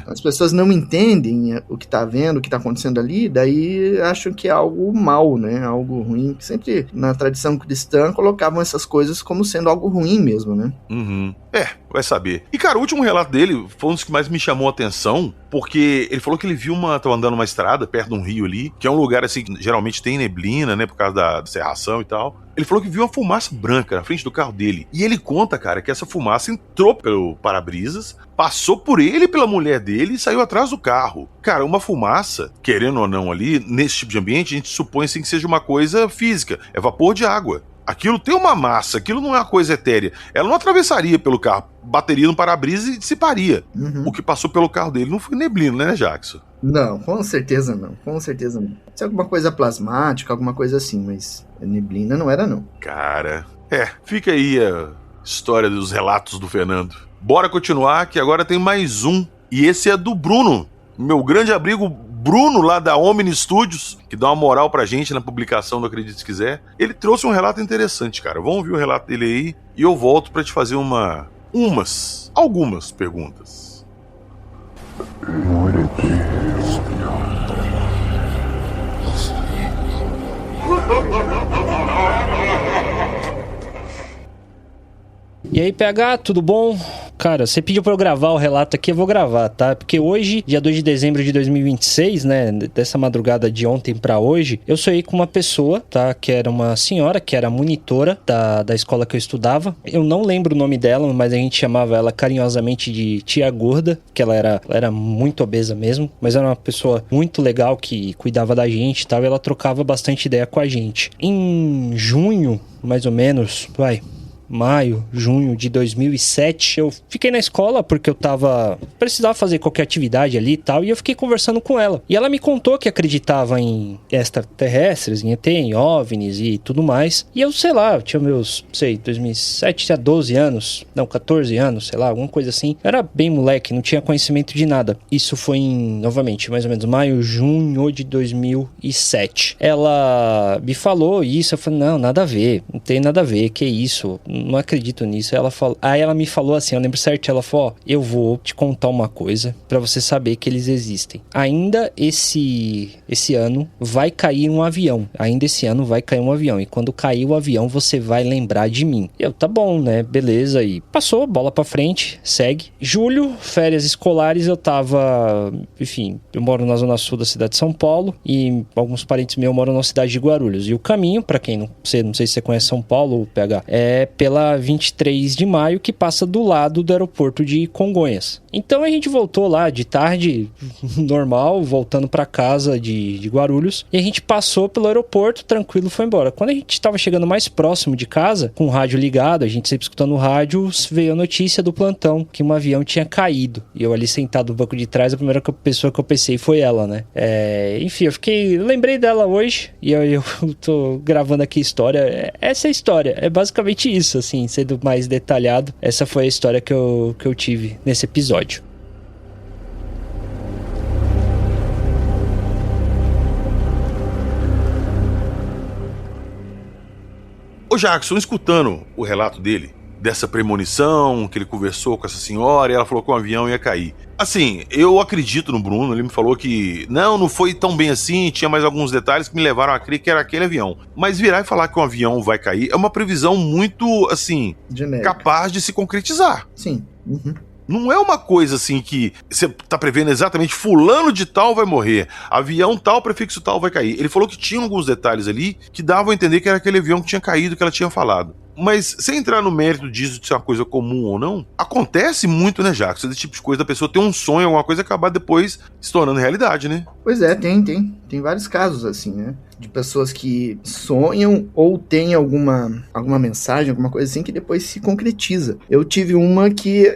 As pessoas não entendem o que tá vendo, o que tá acontecendo ali, daí acham que é algo mal, né? Algo ruim. Sempre na tradição cristã colocavam essas coisas como sendo algo ruim mesmo, né? Vai saber. E, cara, o último relato dele foi um dos que mais me chamou a atenção, porque ele falou que ele viu tava andando numa estrada perto de um rio ali, que é um lugar assim que geralmente tem neblina, né? Por causa da serração e tal. Ele falou que viu uma fumaça branca na frente do carro dele. E ele conta, cara, que essa fumaça entrou pelo para-brisas, passou por ele e pela mulher mulher dele e saiu atrás do carro. Cara, uma fumaça, querendo ou não ali, nesse tipo de ambiente, a gente supõe assim que seja uma coisa física. É vapor de água. Aquilo tem uma massa, aquilo não é uma coisa etérea. Ela não atravessaria pelo carro, bateria no para-brisa e dissiparia. O que passou pelo carro dele não foi neblina, né, Jackson? Não, com certeza não. Com certeza não. Se é alguma coisa plasmática, alguma coisa assim, mas neblina não era, não. Cara, fica aí a história dos relatos do Fernando. Bora continuar, que agora tem mais um. E esse é do Bruno, meu grande abrigo Bruno, lá da Omni Studios, que dá uma moral pra gente na publicação do Acredite Se Quiser. Ele trouxe um relato interessante, cara. Vamos ouvir o relato dele aí e eu volto pra te fazer algumas perguntas. E aí, PH, tudo bom? Cara, você pediu pra eu gravar o relato aqui, eu vou gravar, tá? Porque hoje, dia 2 de dezembro de 2026, né, dessa madrugada de ontem pra hoje, eu sonhei com uma pessoa, tá? Que era uma senhora, que era monitora da escola que eu estudava. Eu não lembro o nome dela, mas a gente chamava ela carinhosamente de Tia Gorda, que ela era muito obesa mesmo, mas era uma pessoa muito legal que cuidava da gente e tal, e ela trocava bastante ideia com a gente. Em junho, mais ou menos, maio, junho de 2007, eu fiquei na escola porque eu precisava fazer qualquer atividade ali e tal, e eu fiquei conversando com ela. E ela me contou que acreditava em extraterrestres, em ET, em OVNIs e tudo mais. E eu, eu tinha 2007, tinha 12 anos, não, 14 anos, alguma coisa assim. Eu era bem moleque, não tinha conhecimento de nada. Isso foi novamente, mais ou menos maio, junho de 2007. Ela me falou isso, eu falei, não, nada a ver, não tem nada a ver, que isso, não acredito nisso. Aí ela me falou assim, eu lembro certo, ela falou, eu vou te contar uma coisa pra você saber que eles existem. Ainda esse ano vai cair um avião. E quando cair o avião, você vai lembrar de mim. E eu, tá bom, né? Beleza. E passou, bola pra frente, segue. Julho, férias escolares, eu moro na zona sul da cidade de São Paulo e alguns parentes meus moram na cidade de Guarulhos. E o caminho, pra quem não sei se você conhece São Paulo ou PH, é pela 23 de maio, que passa do lado do aeroporto de Congonhas. Então a gente voltou lá de tarde, normal, voltando pra casa de Guarulhos, e a gente passou pelo aeroporto, tranquilo, foi embora. Quando a gente tava chegando mais próximo de casa, com o rádio ligado, a gente sempre escutando o rádio, veio a notícia do plantão, que um avião tinha caído. E eu ali sentado no banco de trás, a primeira pessoa que eu pensei foi ela, né? Enfim, eu lembrei dela hoje, e eu tô gravando aqui a história. Essa é a história, é basicamente isso, assim, sendo mais detalhado. Essa foi a história que eu tive nesse episódio. Ô Jackson, escutando o relato dele, dessa premonição, que ele conversou com essa senhora e ela falou que o avião ia cair. Assim, eu acredito no Bruno, ele me falou que não foi tão bem assim, tinha mais alguns detalhes que me levaram a crer que era aquele avião. Mas virar e falar que um avião vai cair é uma previsão muito, assim, genérica, capaz de se concretizar. Sim. Uhum. Não é uma coisa assim que você tá prevendo exatamente fulano de tal vai morrer, avião tal, prefixo tal vai cair. Ele falou que tinha alguns detalhes ali que davam a entender que era aquele avião que tinha caído, que ela tinha falado. Mas, sem entrar no mérito disso de ser uma coisa comum ou não, acontece muito, né, Jackson? Esse tipo de coisa, da pessoa ter um sonho, alguma coisa, e acabar depois se tornando realidade, né? Pois é, tem vários casos assim, né? De pessoas que sonham ou tem alguma mensagem, alguma coisa assim, que depois se concretiza. Eu tive uma que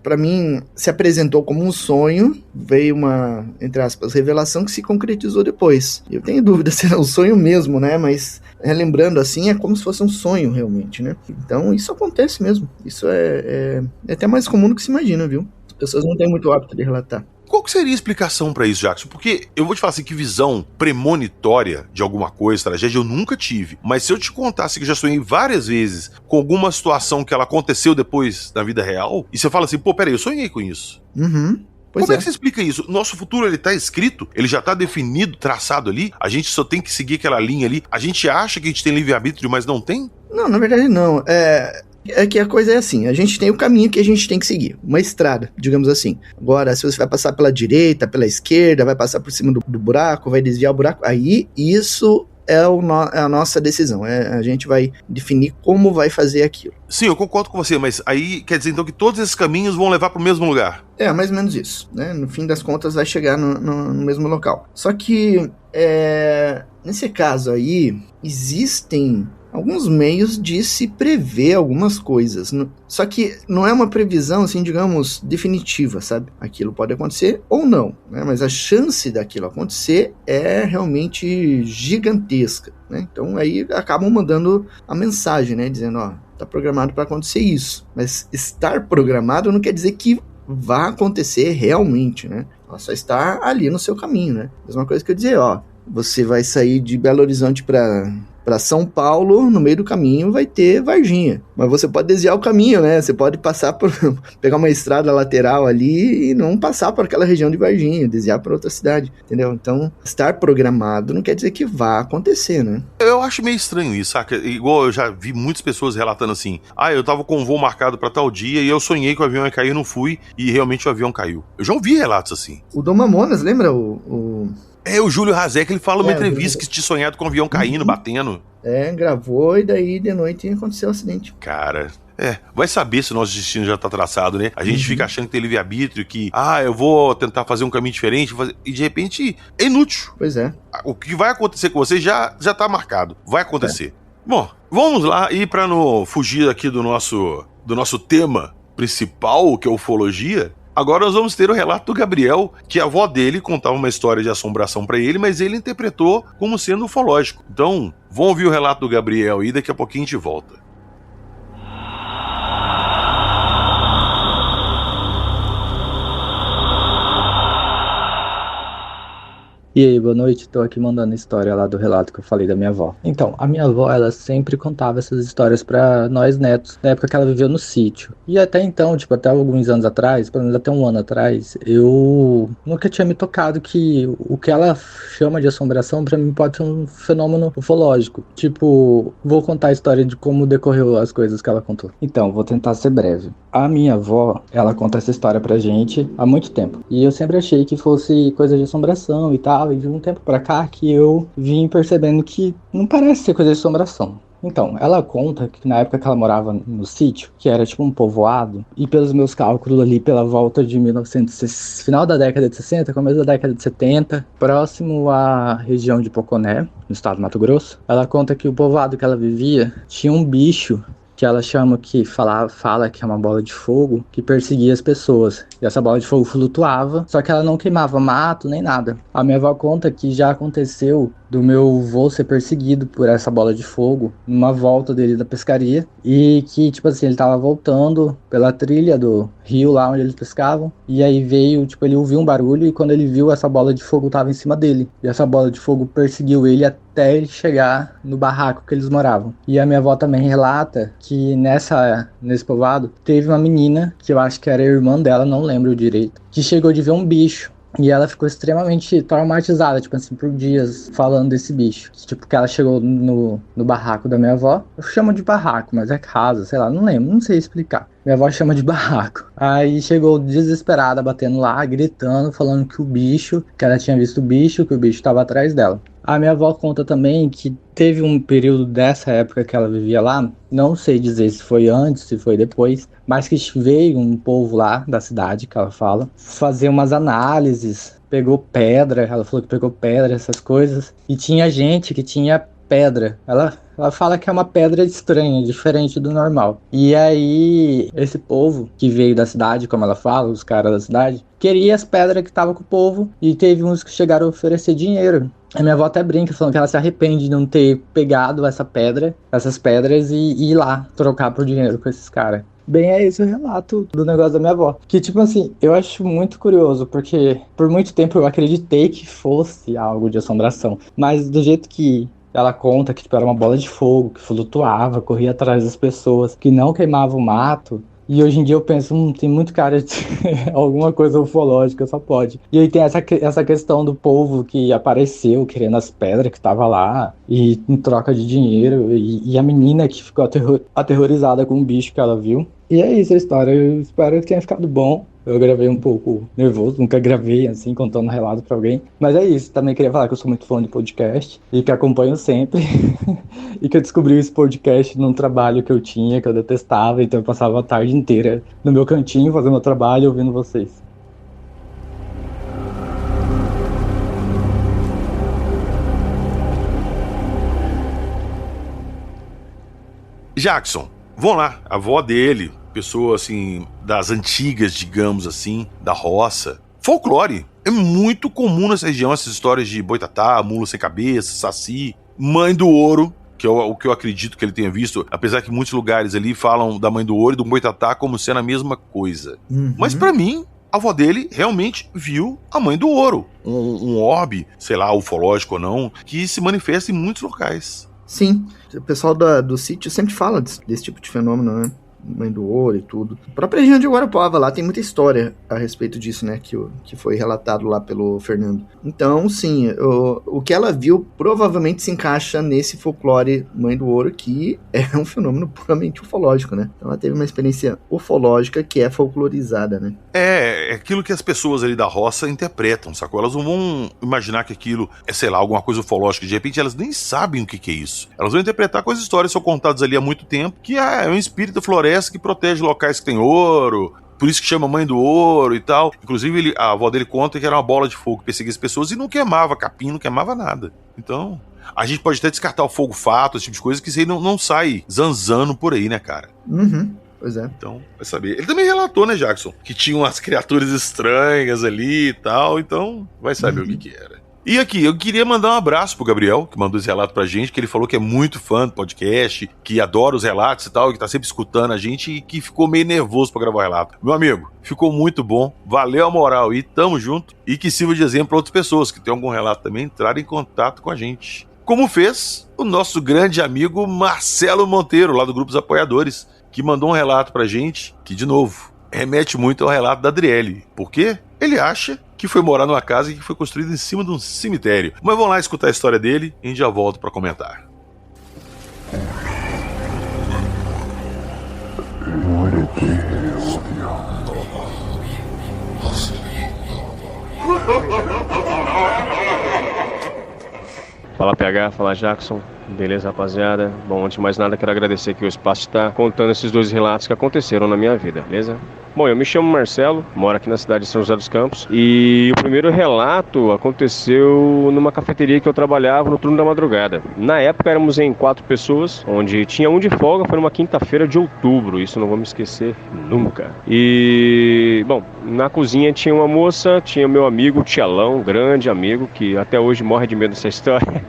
pra mim, se apresentou como um sonho, veio uma, entre aspas, revelação que se concretizou depois. Eu tenho dúvida se era um sonho mesmo, né? Mas, relembrando assim, é como se fosse um sonho realmente, né? Então, isso acontece mesmo. Isso é até mais comum do que se imagina, viu? As pessoas não têm muito hábito de relatar. Qual que seria a explicação pra isso, Jackson? Porque eu vou te falar assim, que visão premonitória de alguma coisa, tragédia, eu nunca tive. Mas se eu te contasse que já sonhei várias vezes com alguma situação que ela aconteceu depois na vida real, e você fala assim, pô, peraí, eu sonhei com isso. Uhum. Como é que você explica isso? Nosso futuro, ele tá escrito, ele já tá definido, traçado ali, a gente só tem que seguir aquela linha ali, a gente acha que a gente tem livre-arbítrio, mas não tem? Não, na verdade não. É que a coisa é assim, a gente tem o caminho que a gente tem que seguir, uma estrada, digamos assim. Agora, se você vai passar pela direita, pela esquerda, vai passar por cima do buraco, vai desviar o buraco, aí isso é a nossa decisão. A gente vai definir como vai fazer aquilo. Sim, eu concordo com você, mas aí quer dizer então que todos esses caminhos vão levar para o mesmo lugar. É, mais ou menos isso, né? No fim das contas vai chegar no mesmo local. Só que, nesse caso aí, existem alguns meios de se prever algumas coisas. Só que não é uma previsão, assim, digamos, definitiva, sabe? Aquilo pode acontecer ou não, né? Mas a chance daquilo acontecer é realmente gigantesca, né? Então aí acabam mandando a mensagem, né? Dizendo, ó, tá programado para acontecer isso. Mas estar programado não quer dizer que vá acontecer realmente, né? Ela só está ali no seu caminho, né? Mesma coisa que eu dizer, ó, você vai sair de Belo Horizonte para São Paulo, no meio do caminho vai ter Varginha. Mas você pode desviar o caminho, né? Você pode passar por pegar uma estrada lateral ali e não passar por aquela região de Varginha, desviar para outra cidade, entendeu? Então, estar programado não quer dizer que vá acontecer, né? Eu acho meio estranho isso, saca? Igual eu já vi muitas pessoas relatando assim, eu tava com um voo marcado para tal dia e eu sonhei que o avião ia cair, eu não fui, e realmente o avião caiu. Eu já ouvi relatos assim. O Dom Mamonas, lembra o Júlio Razek, ele fala numa entrevista que tinha sonhado com o avião caindo, batendo. Gravou e daí de noite aconteceu o acidente. Cara, vai saber se o nosso destino já tá traçado, né? A gente fica achando que tem livre-arbítrio, que, eu vou tentar fazer um caminho diferente, e de repente é inútil. Pois é. O que vai acontecer com você já tá marcado, vai acontecer. Bom, vamos lá, e pra não fugir aqui do nosso tema principal, que é ufologia, agora nós vamos ter o relato do Gabriel, que a avó dele contava uma história de assombração pra ele, mas ele interpretou como sendo ufológico. Então, vamos ouvir o relato do Gabriel e daqui a pouquinho a gente volta. E aí, boa noite, tô aqui mandando a história lá do relato que eu falei da minha avó. Então, a minha avó, ela sempre contava essas histórias pra nós netos, na época que ela viveu no sítio. E até então, até alguns anos atrás, pelo menos até um ano atrás, eu nunca tinha me tocado que o que ela chama de assombração, pra mim pode ser um fenômeno ufológico. Vou contar a história de como decorreu as coisas que ela contou. Então, vou tentar ser breve. A minha avó, ela conta essa história pra gente há muito tempo. E eu sempre achei que fosse coisa de assombração e tal. E de um tempo pra cá que eu vim percebendo que não parece ser coisa de assombração. Então, ela conta que na época que ela morava no sítio, que era um povoado, e pelos meus cálculos ali pela volta de 1960, final da década de 60, começo da década de 70, próximo à região de Poconé, no estado do Mato Grosso, ela conta que o povoado que ela vivia tinha um bicho que ela fala que é uma bola de fogo que perseguia as pessoas. E essa bola de fogo flutuava, só que ela não queimava mato nem nada. A minha avó conta que já aconteceu do meu avô ser perseguido por essa bola de fogo numa volta dele da pescaria, e que, ele tava voltando pela trilha do rio lá onde eles pescavam, e aí veio, ele ouviu um barulho, e quando ele viu, essa bola de fogo tava em cima dele, e essa bola de fogo perseguiu ele até ele chegar no barraco que eles moravam. E a minha avó também relata que nesse povoado teve uma menina, que eu acho que era a irmã dela, não lembro direito, que chegou de ver um bicho. E ela ficou extremamente traumatizada, por dias falando desse bicho. Que ela chegou no barraco da minha avó. Eu chamo de barraco, mas é casa, sei lá, não lembro, não sei explicar. Minha avó chama de barraco. Aí chegou desesperada, batendo lá, gritando, falando que ela tinha visto o bicho, que o bicho estava atrás dela. A minha avó conta também que teve um período dessa época que ela vivia lá, não sei dizer se foi antes, se foi depois, mas que veio um povo lá da cidade, que ela fala, fazer umas análises, pegou pedra, ela falou que pegou pedra, essas coisas, e tinha gente que tinha pedra. Ela fala que é uma pedra estranha, diferente do normal. E aí, esse povo que veio da cidade, como ela fala, os caras da cidade, queria as pedras que estavam com o povo, e teve uns que chegaram a oferecer dinheiro. A minha avó até brinca, falando que ela se arrepende de não ter pegado essas pedras e ir lá trocar por dinheiro com esses caras. Bem, é esse o relato do negócio da minha avó. Que, eu acho muito curioso, porque por muito tempo eu acreditei que fosse algo de assombração. Mas do jeito que ela conta que era uma bola de fogo, que flutuava, corria atrás das pessoas, que não queimava o mato. E hoje em dia eu penso, tem muito cara de alguma coisa ufológica, só pode. E aí tem essa questão do povo que apareceu querendo as pedras que tava lá, e em troca de dinheiro, e a menina que ficou aterrorizada com o bicho que ela viu. E é isso a história, eu espero que tenha ficado bom. Eu gravei um pouco nervoso, nunca gravei assim, contando relato pra alguém. Mas é isso, também queria falar que eu sou muito fã de podcast e que acompanho sempre. E que eu descobri esse podcast num trabalho que eu tinha, que eu detestava, então eu passava a tarde inteira no meu cantinho fazendo meu trabalho e ouvindo vocês. Jackson, vamos lá, a avó dele, pessoa assim, das antigas, digamos assim, da roça. Folclore. É muito comum nessa região essas histórias de boitatá, mula sem cabeça, saci, mãe do ouro, que é o que eu acredito que ele tenha visto, apesar que muitos lugares ali falam da mãe do ouro e do boitatá como sendo a mesma coisa. Mas pra mim, a avó dele realmente viu a mãe do ouro. Um orbe, sei lá, ufológico ou não, que se manifesta em muitos locais. Sim, o pessoal do sítio sempre fala desse tipo de fenômeno, né? Mãe do ouro e tudo. A própria região de Guarapuava lá tem muita história a respeito disso, né? Que foi relatado lá pelo Fernando. Então, sim, o que ela viu provavelmente se encaixa nesse folclore Mãe do Ouro, que é um fenômeno puramente ufológico, né? Então ela teve uma experiência ufológica que é folclorizada, né? É aquilo que as pessoas ali da roça interpretam, sacou? Elas não vão imaginar que aquilo é, sei lá, alguma coisa ufológica. De repente elas nem sabem o que é isso. Elas vão interpretar com as histórias que são contadas ali há muito tempo, que é um espírito floresta que protege locais que tem ouro, por isso que chama Mãe do Ouro e tal. Inclusive, a avó dele conta que era uma bola de fogo que perseguia as pessoas e não queimava capim, não queimava nada. Então, a gente pode até descartar o fogo fato, esse tipo de coisa, que isso aí não sai zanzando por aí, né, cara? Pois é. Então, vai saber. Ele também relatou, né, Jackson, que tinha umas criaturas estranhas ali e tal, então vai saber o que era. E aqui, eu queria mandar um abraço pro Gabriel, que mandou esse relato pra gente, que ele falou que é muito fã do podcast, que adora os relatos e tal, que tá sempre escutando a gente e que ficou meio nervoso pra gravar o relato. Meu amigo, ficou muito bom, valeu a moral e tamo junto, e que sirva de exemplo pra outras pessoas que tem algum relato também entrarem em contato com a gente. Como fez o nosso grande amigo Marcelo Monteiro, lá do Grupo dos Apoiadores, que mandou um relato pra gente, que, de novo, remete muito ao relato da Adriele. Por quê? Ele acha que foi morar numa casa que foi construída em cima de um cemitério. Mas vamos lá escutar a história dele e a gente já volta pra comentar. Fala PH, fala Jackson. Beleza, rapaziada? Bom, antes de mais nada, quero agradecer aqui o espaço de estar contando esses dois relatos que aconteceram na minha vida, beleza? Bom, eu me chamo Marcelo, moro aqui na cidade de São José dos Campos e o primeiro relato aconteceu numa cafeteria que eu trabalhava no turno da madrugada. Na época éramos em 4 pessoas, onde tinha um de folga, foi numa quinta-feira de outubro, isso não vou me esquecer nunca. E, bom, na cozinha tinha uma moça, tinha meu amigo Tialão, grande amigo, que até hoje morre de medo dessa história.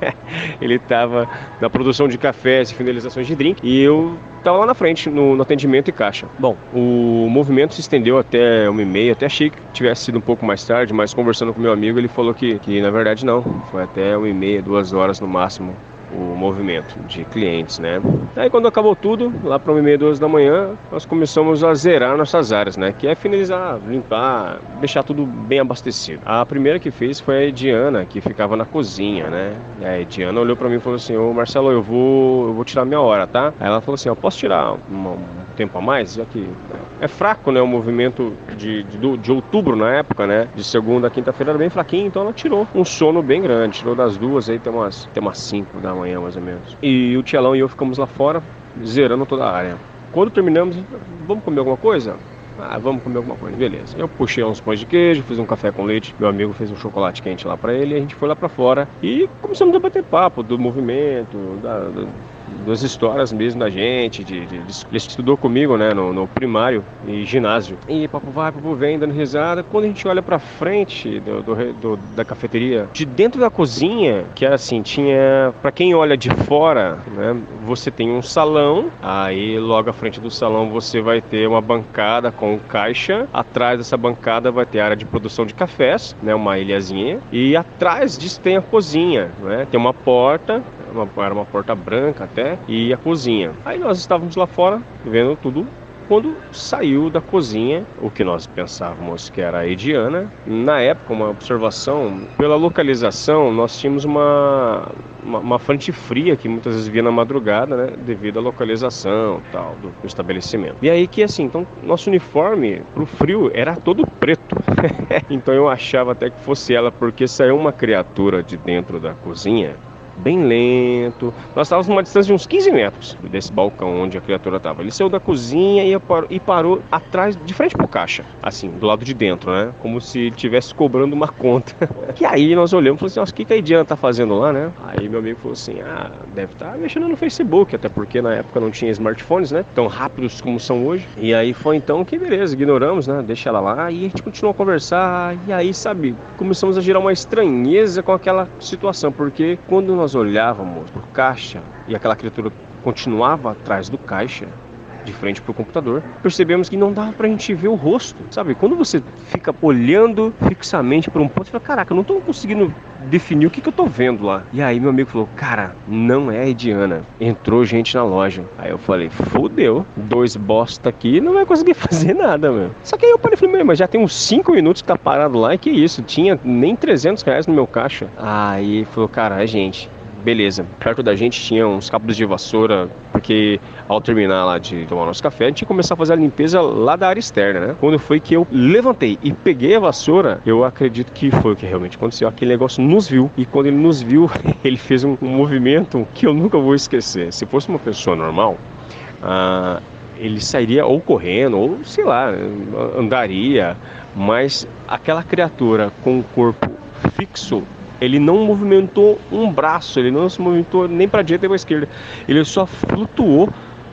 Ele estava na produção de cafés e finalizações de drink e eu estava lá na frente no atendimento e caixa. Bom, o movimento se estendeu até 1h30, até achei que tivesse sido um pouco mais tarde, mas conversando com meu amigo ele falou que na verdade não, foi até 1h30, 2 horas no máximo o movimento de clientes, né? Aí quando acabou tudo, lá para 1h30, 2 da manhã, nós começamos a zerar nossas áreas, né? Que é finalizar, limpar, deixar tudo bem abastecido. A primeira que fez foi a Ediana, que ficava na cozinha, né? E a Ediana olhou para mim e falou assim: ô Marcelo, eu vou tirar minha hora, tá? Aí ela falou assim: eu posso tirar um tempo a mais? Já que é fraco, né? O movimento de outubro na época, né? De segunda a quinta-feira era bem fraquinho, então ela tirou um sono bem grande, tirou das 2 aí até umas 5 da manhã, mais ou menos. E o Tielão e eu ficamos lá fora, zerando toda a área. Quando terminamos, vamos comer alguma coisa? Vamos comer alguma coisa, beleza. Eu puxei uns pães de queijo, fiz um café com leite, meu amigo fez um chocolate quente lá pra ele, e a gente foi lá pra fora e começamos a bater papo do movimento, das histórias mesmo da gente, ele estudou comigo, né, no primário e ginásio. E papo vai, papo vem, dando risada. Quando a gente olha pra frente da cafeteria, de dentro da cozinha, que era assim, tinha, pra quem olha de fora, né, você tem um salão, aí logo à frente do salão você vai ter uma bancada com caixa, atrás dessa bancada vai ter a área de produção de cafés, né, uma ilhazinha, e atrás disso tem a cozinha, né, tem uma porta, era uma porta branca até, e a cozinha. Aí nós estávamos lá fora, vendo tudo quando saiu da cozinha, o que nós pensávamos que era a Ediana. Na época, uma observação, pela localização, nós tínhamos uma frente fria que muitas vezes via na madrugada, né, devido à localização tal do estabelecimento. E aí que assim, então nosso uniforme pro frio era todo preto. Então eu achava até que fosse ela, porque saiu uma criatura de dentro da cozinha, bem lento. Nós estávamos numa distância de uns 15 metros desse balcão onde a criatura estava. Ele saiu da cozinha e parou atrás, de frente pro caixa, assim, do lado de dentro, né? Como se estivesse cobrando uma conta. E aí nós olhamos e falamos assim, nossa, o que a Ediana tá fazendo lá, né? Aí meu amigo falou assim, deve estar mexendo no Facebook, até porque na época não tinha smartphones, né? Tão rápidos como são hoje. E aí foi então que beleza, ignoramos, né? Deixa ela lá e a gente continuou a conversar. E aí, sabe, começamos a gerar uma estranheza com aquela situação, porque quando nós olhávamos pro caixa e aquela criatura continuava atrás do caixa, de frente pro computador, percebemos que não dava pra gente ver o rosto, sabe? Quando você fica olhando fixamente para um ponto, você fala, caraca, eu não tô conseguindo definir o que eu tô vendo lá. E aí meu amigo falou, cara, não é a Ediana, entrou gente na loja. Aí eu falei, fudeu, 2 bosta aqui, não vai conseguir fazer nada, meu. Só que aí eu falei, mas já tem uns 5 minutos que tá parado lá, e que isso, tinha nem R$300 no meu caixa. Aí falou, cara, gente, beleza, perto da gente tinha uns cabos de vassoura, porque ao terminar lá de tomar nosso café, a gente ia começar a fazer a limpeza lá da área externa, né? Quando foi que eu levantei e peguei a vassoura, eu acredito que foi o que realmente aconteceu. Aquele negócio nos viu, e quando ele nos viu, ele fez um movimento que eu nunca vou esquecer. Se fosse uma pessoa normal, ele sairia ou correndo, ou sei lá, andaria, mas aquela criatura com o corpo fixo, ele não movimentou um braço, ele não se movimentou nem para a direita nem para a esquerda. Ele só flutuou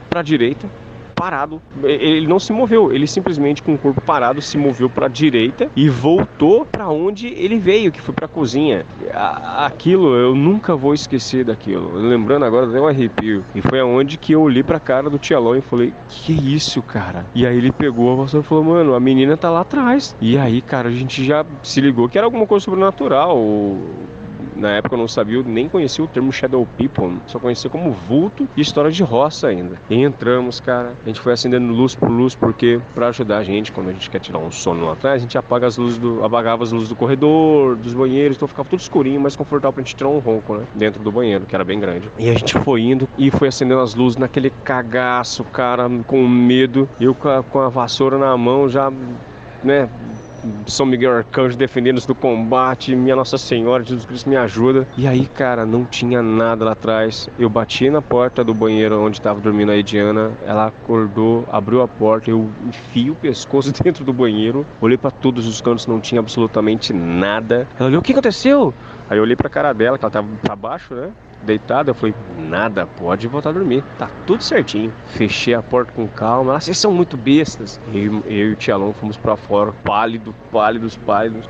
para a direita, parado. Ele não se moveu, ele simplesmente com o corpo parado se moveu para a direita e voltou para onde ele veio, que foi para a cozinha. Aquilo, eu nunca vou esquecer daquilo. Lembrando agora, deu um arrepio. E foi aonde que eu olhei para a cara do Tialon e falei, que isso, cara? E aí ele pegou a vassoura e falou, mano, a menina tá lá atrás. E aí, cara, a gente já se ligou que era alguma coisa sobrenatural. Na época eu não sabia, nem conhecia o termo Shadow People, só conhecia como vulto e história de roça ainda. E entramos, cara, a gente foi acendendo luz por luz, porque pra ajudar a gente, quando a gente quer tirar um sono lá atrás, a gente apagava as luzes do corredor, dos banheiros, então ficava tudo escurinho, mais confortável pra gente tirar um ronco, né, dentro do banheiro, que era bem grande. E a gente foi indo e foi acendendo as luzes naquele cagaço, cara, com medo, eu com a vassoura na mão já, né, São Miguel Arcanjo defendendo-nos do combate, minha Nossa Senhora, Jesus Cristo me ajuda. E aí, cara, não tinha nada lá atrás. Eu bati na porta do banheiro onde estava dormindo a Ediana, ela acordou, abriu a porta, eu enfiei o pescoço dentro do banheiro, olhei pra todos os cantos, não tinha absolutamente nada. Ela olhou, o que aconteceu? Aí eu olhei pra cara dela, que ela tava pra baixo, né, deitada, eu falei, nada, pode voltar a dormir, tá tudo certinho. Fechei a porta com calma, ela, vocês são muito bestas. Eu e o Tialon fomos pra fora, pálidos,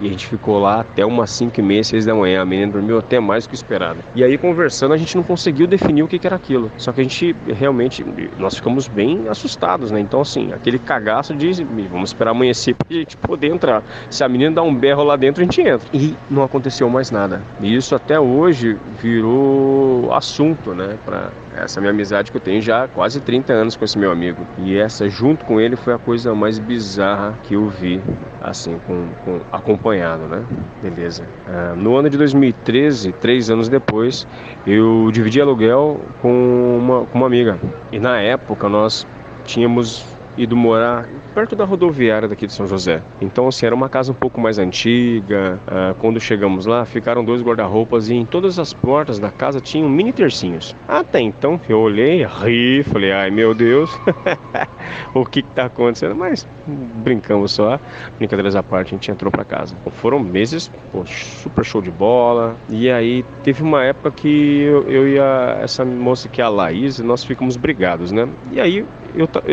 e a gente ficou lá até umas 5h30, 6 da manhã, a menina dormiu até mais do que esperado. E aí conversando, a gente não conseguiu definir o que era aquilo, só que a gente realmente, nós ficamos bem assustados, né, então assim, aquele cagaço de, vamos esperar amanhecer pra gente poder entrar, se a menina dá um berro lá dentro, a gente entra. E não aconteceu mais nada, e isso até hoje virou assunto, né, pra essa minha amizade que eu tenho já há quase 30 anos com esse meu amigo. E essa, junto com ele, foi a coisa mais bizarra que eu vi, assim, acompanhado, né? Beleza. No ano de 2013, 3 anos depois, eu dividi aluguel com uma amiga. E na época nós tínhamos ido morar perto da rodoviária daqui de São José. Então, assim, era uma casa um pouco mais antiga. Quando chegamos lá, ficaram 2 guarda-roupas e em todas as portas da casa tinham mini tercinhos. Até então, eu olhei, ri, falei, ai meu Deus, o que tá acontecendo? Mas brincamos só, brincadeiras à parte, a gente entrou pra casa. Foram meses, super show de bola. E aí, teve uma época que eu e essa moça que é a Laís, nós ficamos brigados, né? E aí,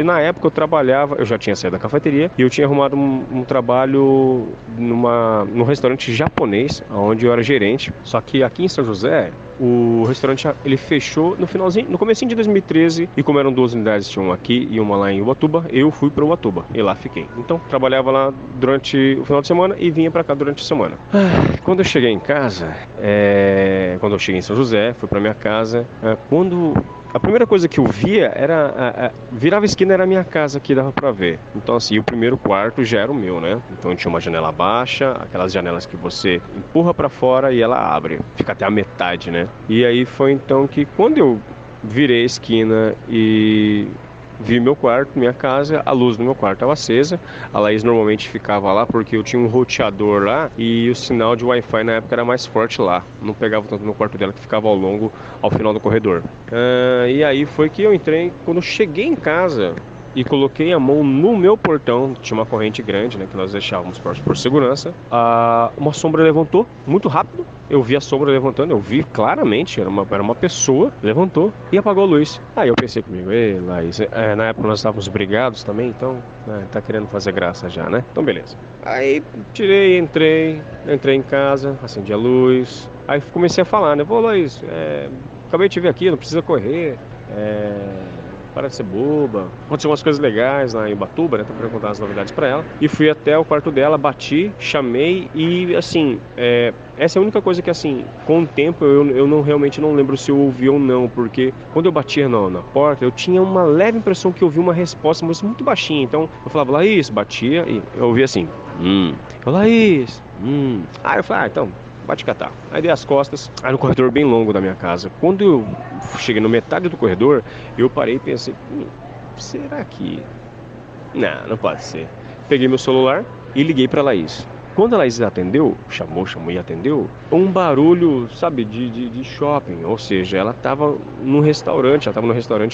na época eu trabalhava, eu já tinha saído da cafeteria e eu tinha arrumado um trabalho num restaurante japonês, onde eu era gerente. Só que aqui em São José, o restaurante ele fechou no comecinho de 2013, e como eram 2 unidades, tinha uma aqui e uma lá em Ubatuba, eu fui para Ubatuba e lá fiquei. Então trabalhava lá durante o final de semana e vinha para cá durante a semana. Quando eu cheguei em casa, quando eu cheguei em São José, fui para minha casa, quando A primeira coisa que eu via era... virava a esquina, era a minha casa que dava pra ver. Então assim, o primeiro quarto já era o meu, né? Então tinha uma janela baixa, aquelas janelas que você empurra pra fora e ela abre. Fica até a metade, né? E aí foi então que quando eu virei a esquina e vi meu quarto, minha casa, a luz do meu quarto estava acesa. A Laís normalmente ficava lá porque eu tinha um roteador lá e o sinal de Wi-Fi na época era mais forte lá. Não pegava tanto no quarto dela, que ficava ao final do corredor. E aí foi que eu entrei. Quando eu cheguei em casa e coloquei a mão no meu portão, tinha uma corrente grande, né, que nós deixávamos por segurança, uma sombra levantou muito rápido. Eu vi a sombra levantando, eu vi claramente, era uma pessoa, levantou e apagou a luz. Aí eu pensei comigo, ei, Laís, na época nós estávamos brigados também, então tá querendo fazer graça já, né? Então beleza. Aí entrei em casa, acendi a luz, aí comecei a falar, né? Pô, Laís, acabei de te ver aqui, não precisa correr, para de ser boba. Aconteceu umas coisas legais lá em Ubatuba, né? Tô querendo contar as novidades pra ela. E fui até o quarto dela, bati, chamei e, assim, essa é a única coisa que, assim, com o tempo eu realmente não lembro se eu ouvi ou não, porque quando eu batia na porta, eu tinha uma leve impressão que eu ouvi uma resposta, mas muito baixinha. Então, eu falava, Laís, batia e eu ouvia assim, Laís, Aí eu falei, então... bate catar. Aí dei as costas, aí no corredor bem longo da minha casa. Quando eu cheguei na metade do corredor, eu parei e pensei, será que... Não pode ser. Peguei meu celular e liguei pra Laís. Quando a Laís atendeu, chamou e atendeu, um barulho, sabe, de shopping. Ou seja, ela tava num restaurante,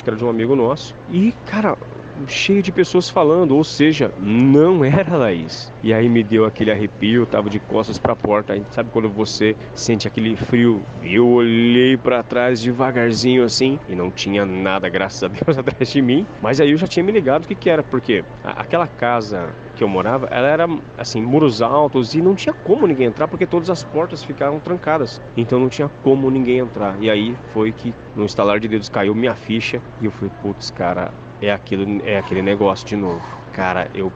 que era de um amigo nosso. E, cara... cheio de pessoas falando, ou seja, não era a Laís. E aí me deu aquele arrepio, eu tava de costas pra porta, aí, sabe quando você sente aquele frio? Eu olhei pra trás devagarzinho assim, e não tinha nada, graças a Deus, atrás de mim. Mas aí eu já tinha me ligado o que era, porque aquela casa que eu morava, ela era, assim, muros altos e não tinha como ninguém entrar, porque todas as portas ficaram trancadas. Então não tinha como ninguém entrar. E aí foi que, no estalar de dedos, caiu minha ficha, e eu falei, putz, cara... é aquele negócio de novo. Cara, eu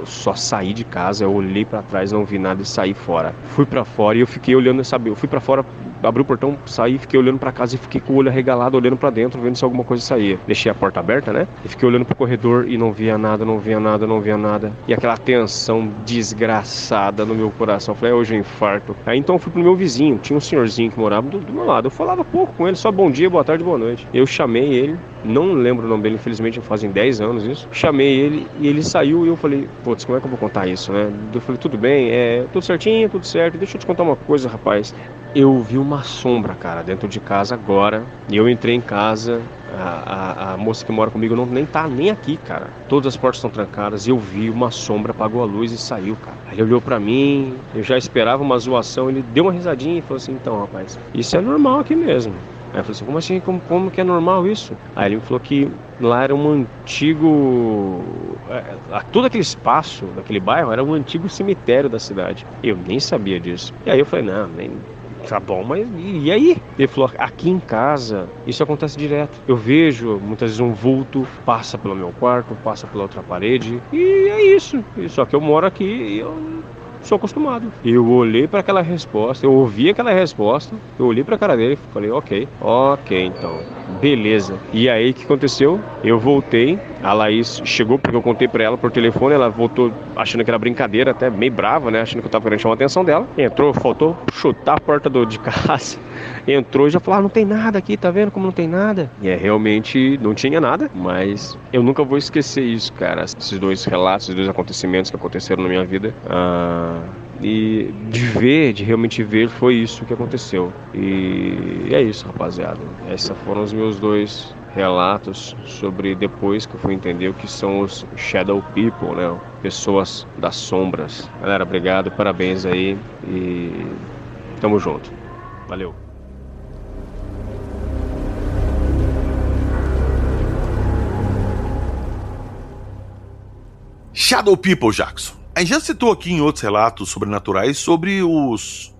só saí de casa, eu olhei pra trás, não vi nada e saí fora. Fui pra fora e eu fiquei olhando, sabe? Eu fui pra fora, abri o portão, saí, fiquei olhando pra casa e fiquei com o olho arregalado, olhando pra dentro, vendo se alguma coisa saía. Deixei a porta aberta, né? E fiquei olhando pro corredor e não via nada. E aquela tensão desgraçada no meu coração. Eu falei, hoje eu infarto. Aí então eu fui pro meu vizinho, tinha um senhorzinho que morava do meu lado. Eu falava pouco com ele, só bom dia, boa tarde, boa noite. Eu chamei ele, não lembro o nome dele, infelizmente fazem 10 anos isso. Chamei ele e ele saiu e eu falei, putz, como é que eu vou contar isso, né? Eu falei, tudo bem, tudo certinho, tudo certo. Deixa eu te contar uma coisa, rapaz. Eu vi uma sombra, cara, dentro de casa agora. E eu entrei em casa, a moça que mora comigo nem tá nem aqui, cara. Todas as portas estão trancadas. E eu vi uma sombra, apagou a luz e saiu, cara. Aí ele olhou pra mim, eu já esperava uma zoação. Ele deu uma risadinha e falou assim, então, rapaz, isso é normal aqui mesmo. Aí eu falei assim, como assim? Como que é normal isso? Aí ele me falou que lá era um antigo... todo aquele espaço daquele bairro era um antigo cemitério da cidade. Eu nem sabia disso. E aí eu falei, não, nem... tá bom, mas e aí? Ele falou, aqui em casa isso acontece direto. Eu vejo muitas vezes um vulto, passa pelo meu quarto, passa pela outra parede. E é isso. Só que eu moro aqui e eu... sou acostumado. Eu olhei para aquela resposta, eu ouvi aquela resposta, eu olhei para a cara dele e falei, ok, então, beleza. E aí o que aconteceu? Eu voltei, a Laís chegou porque eu contei para ela por telefone, ela voltou achando que era brincadeira, até meio brava, né, achando que eu tava querendo chamar a atenção dela. Entrou, faltou chutar a porta de casa, entrou e já falou, não tem nada aqui, tá vendo como não tem nada? E realmente não tinha nada, mas eu nunca vou esquecer isso, cara, esses dois relatos, esses dois acontecimentos que aconteceram na minha vida. E de realmente ver, foi isso que aconteceu. E é isso, rapaziada. Esses foram os meus dois relatos sobre depois que eu fui entender o que são os Shadow People, né? Pessoas das sombras. Galera, obrigado, parabéns aí e tamo junto. Valeu. Shadow People, Jackson. A gente já citou aqui em outros relatos sobrenaturais sobre os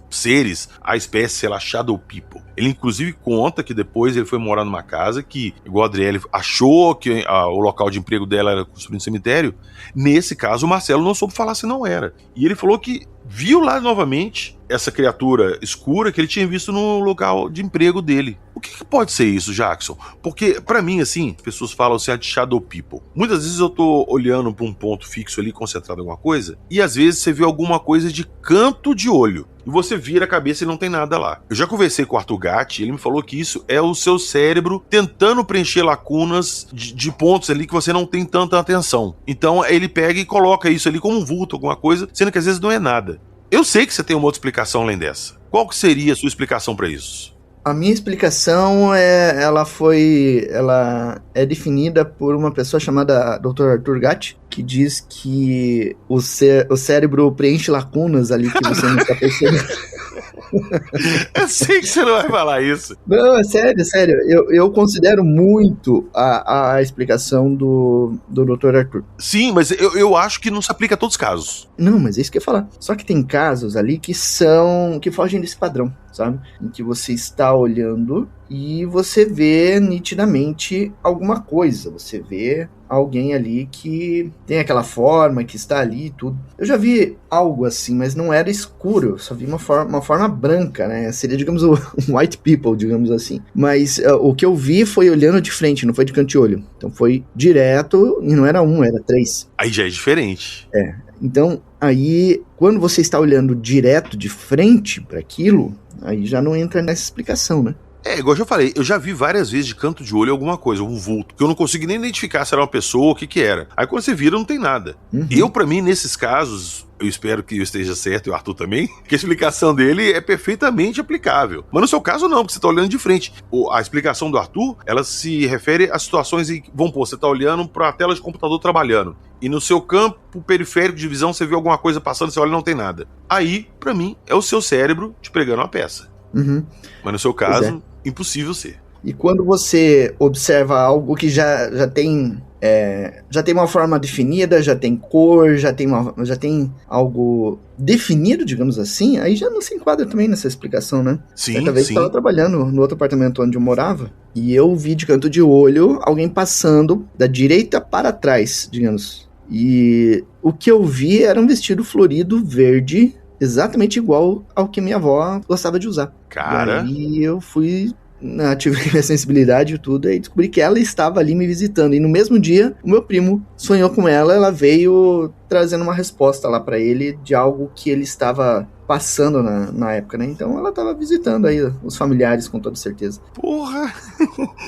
seres, a espécie, sei lá, Shadow People. Ele inclusive conta que depois ele foi morar numa casa que, igual a Adriele achou que o local de emprego dela era construído no cemitério. Nesse caso, o Marcelo não soube falar se não era. E ele falou que viu lá novamente essa criatura escura que ele tinha visto no local de emprego dele. O que pode ser isso, Jackson? Porque, pra mim, assim, as pessoas falam assim, de shadow people. Muitas vezes eu tô olhando pra um ponto fixo ali, concentrado em alguma coisa, e às vezes você vê alguma coisa de canto de olho. E você vira a cabeça e não tem nada lá. Eu já conversei com o Arthur Gatti, ele me falou que isso é o seu cérebro tentando preencher lacunas de pontos ali que você não tem tanta atenção. Então ele pega e coloca isso ali como um vulto, alguma coisa, sendo que às vezes não é nada. Eu sei que você tem uma outra explicação além dessa. Qual que seria a sua explicação pra isso? A minha explicação ela é definida por uma pessoa chamada Dr. Arthur Gatti, que diz que o cérebro preenche lacunas ali que você não está percebendo. Eu sei que você não vai falar isso. Não, é sério. Eu considero muito a explicação do Dr. Arthur. Sim, mas eu acho que não se aplica a todos os casos. Não, mas é isso que eu ia falar. Só que tem casos ali que fogem desse padrão, sabe? Em que você está olhando e você vê nitidamente alguma coisa. Você vê alguém ali que tem aquela forma, que está ali e tudo. Eu já vi algo assim, mas não era escuro. Eu só vi uma forma branca, né? Seria, digamos, um white people, digamos assim. Mas o que eu vi foi olhando de frente, não foi de canto de olho. Então foi direto, e não era um, era 3. Aí já é diferente. Então, aí, quando você está olhando direto de frente para aquilo, aí já não entra nessa explicação, né? Igual eu já falei, eu já vi várias vezes de canto de olho alguma coisa, um vulto, que eu não consegui nem identificar se era uma pessoa ou o que era. Aí quando você vira, não tem nada. Pra mim, nesses casos, eu espero que eu esteja certo, e o Arthur também, que a explicação dele é perfeitamente aplicável. Mas no seu caso não, porque você tá olhando de frente. A explicação do Arthur, ela se refere a situações em que, vamos pôr, você tá olhando pra tela de computador trabalhando, e no seu campo periférico de visão você vê alguma coisa passando, você olha e não tem nada. Aí, pra mim, é o seu cérebro te pregando uma peça. Mas no seu caso, impossível ser. E quando você observa algo que já tem uma forma definida, já tem cor, já tem algo definido, digamos assim, aí já não se enquadra também nessa explicação, né? Sim, Certa vez eu estava trabalhando no outro apartamento onde eu morava, e eu vi de canto de olho alguém passando da direita para trás, digamos. E o que eu vi era um vestido florido verde, exatamente igual ao que minha avó gostava de usar. Cara. E aí eu fui, tive minha sensibilidade e tudo, e descobri que ela estava ali me visitando. E no mesmo dia, o meu primo sonhou com ela veio trazendo uma resposta lá pra ele de algo que ele estava passando na época, né? Então ela estava visitando aí os familiares, com toda certeza. Porra!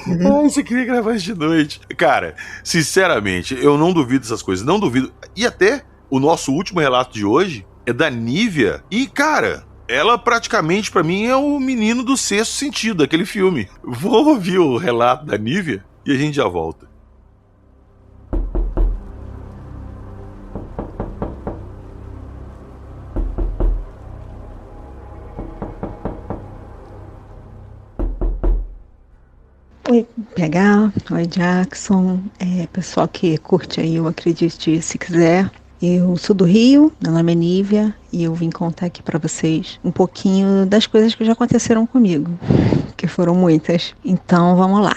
Ai, você queria gravar isso de noite. Cara, sinceramente, eu não duvido dessas coisas, não duvido. E até o nosso último relato de hoje é da Nívia. E, cara, ela praticamente, pra mim, é o menino do Sexto Sentido, daquele filme. Vou ouvir o relato da Nívia e a gente já volta. Oi, PH. Oi, Jackson. Pessoal que curte aí o Acredite Se Quiser. Eu sou do Rio, meu nome é Nívia, e eu vim contar aqui pra vocês um pouquinho das coisas que já aconteceram comigo, que foram muitas. Então, vamos lá.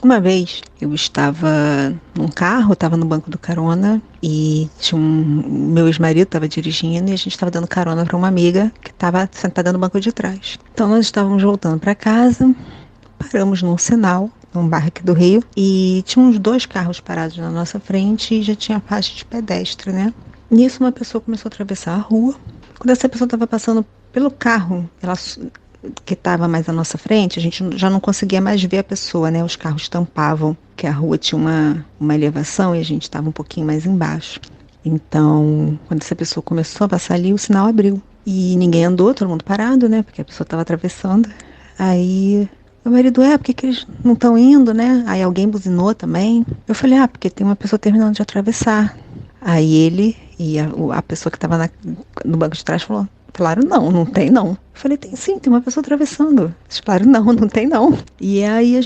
Uma vez, eu estava num carro, estava no banco do carona, e meu ex-marido estava dirigindo, e a gente estava dando carona para uma amiga que estava sentada no banco de trás. Então, nós estávamos voltando para casa, paramos num sinal, num bairro aqui do Rio, e tinha uns 2 carros parados na nossa frente e já tinha faixa de pedestre, né? Nisso uma pessoa começou a atravessar a rua. Quando essa pessoa estava passando pelo carro, que estava mais à nossa frente, a gente já não conseguia mais ver a pessoa, né? Os carros tampavam, que a rua tinha uma elevação e a gente estava um pouquinho mais embaixo. Então, quando essa pessoa começou a passar ali, o sinal abriu. E ninguém andou, todo mundo parado, né? Porque a pessoa estava atravessando. Aí meu marido, por que eles não estão indo, né? Aí alguém buzinou também. Eu falei, porque tem uma pessoa terminando de atravessar. Aí ele e a pessoa que estava no banco de trás falaram, não tem não. Eu falei, tem sim, tem uma pessoa atravessando. Eles falaram, não tem não. E aí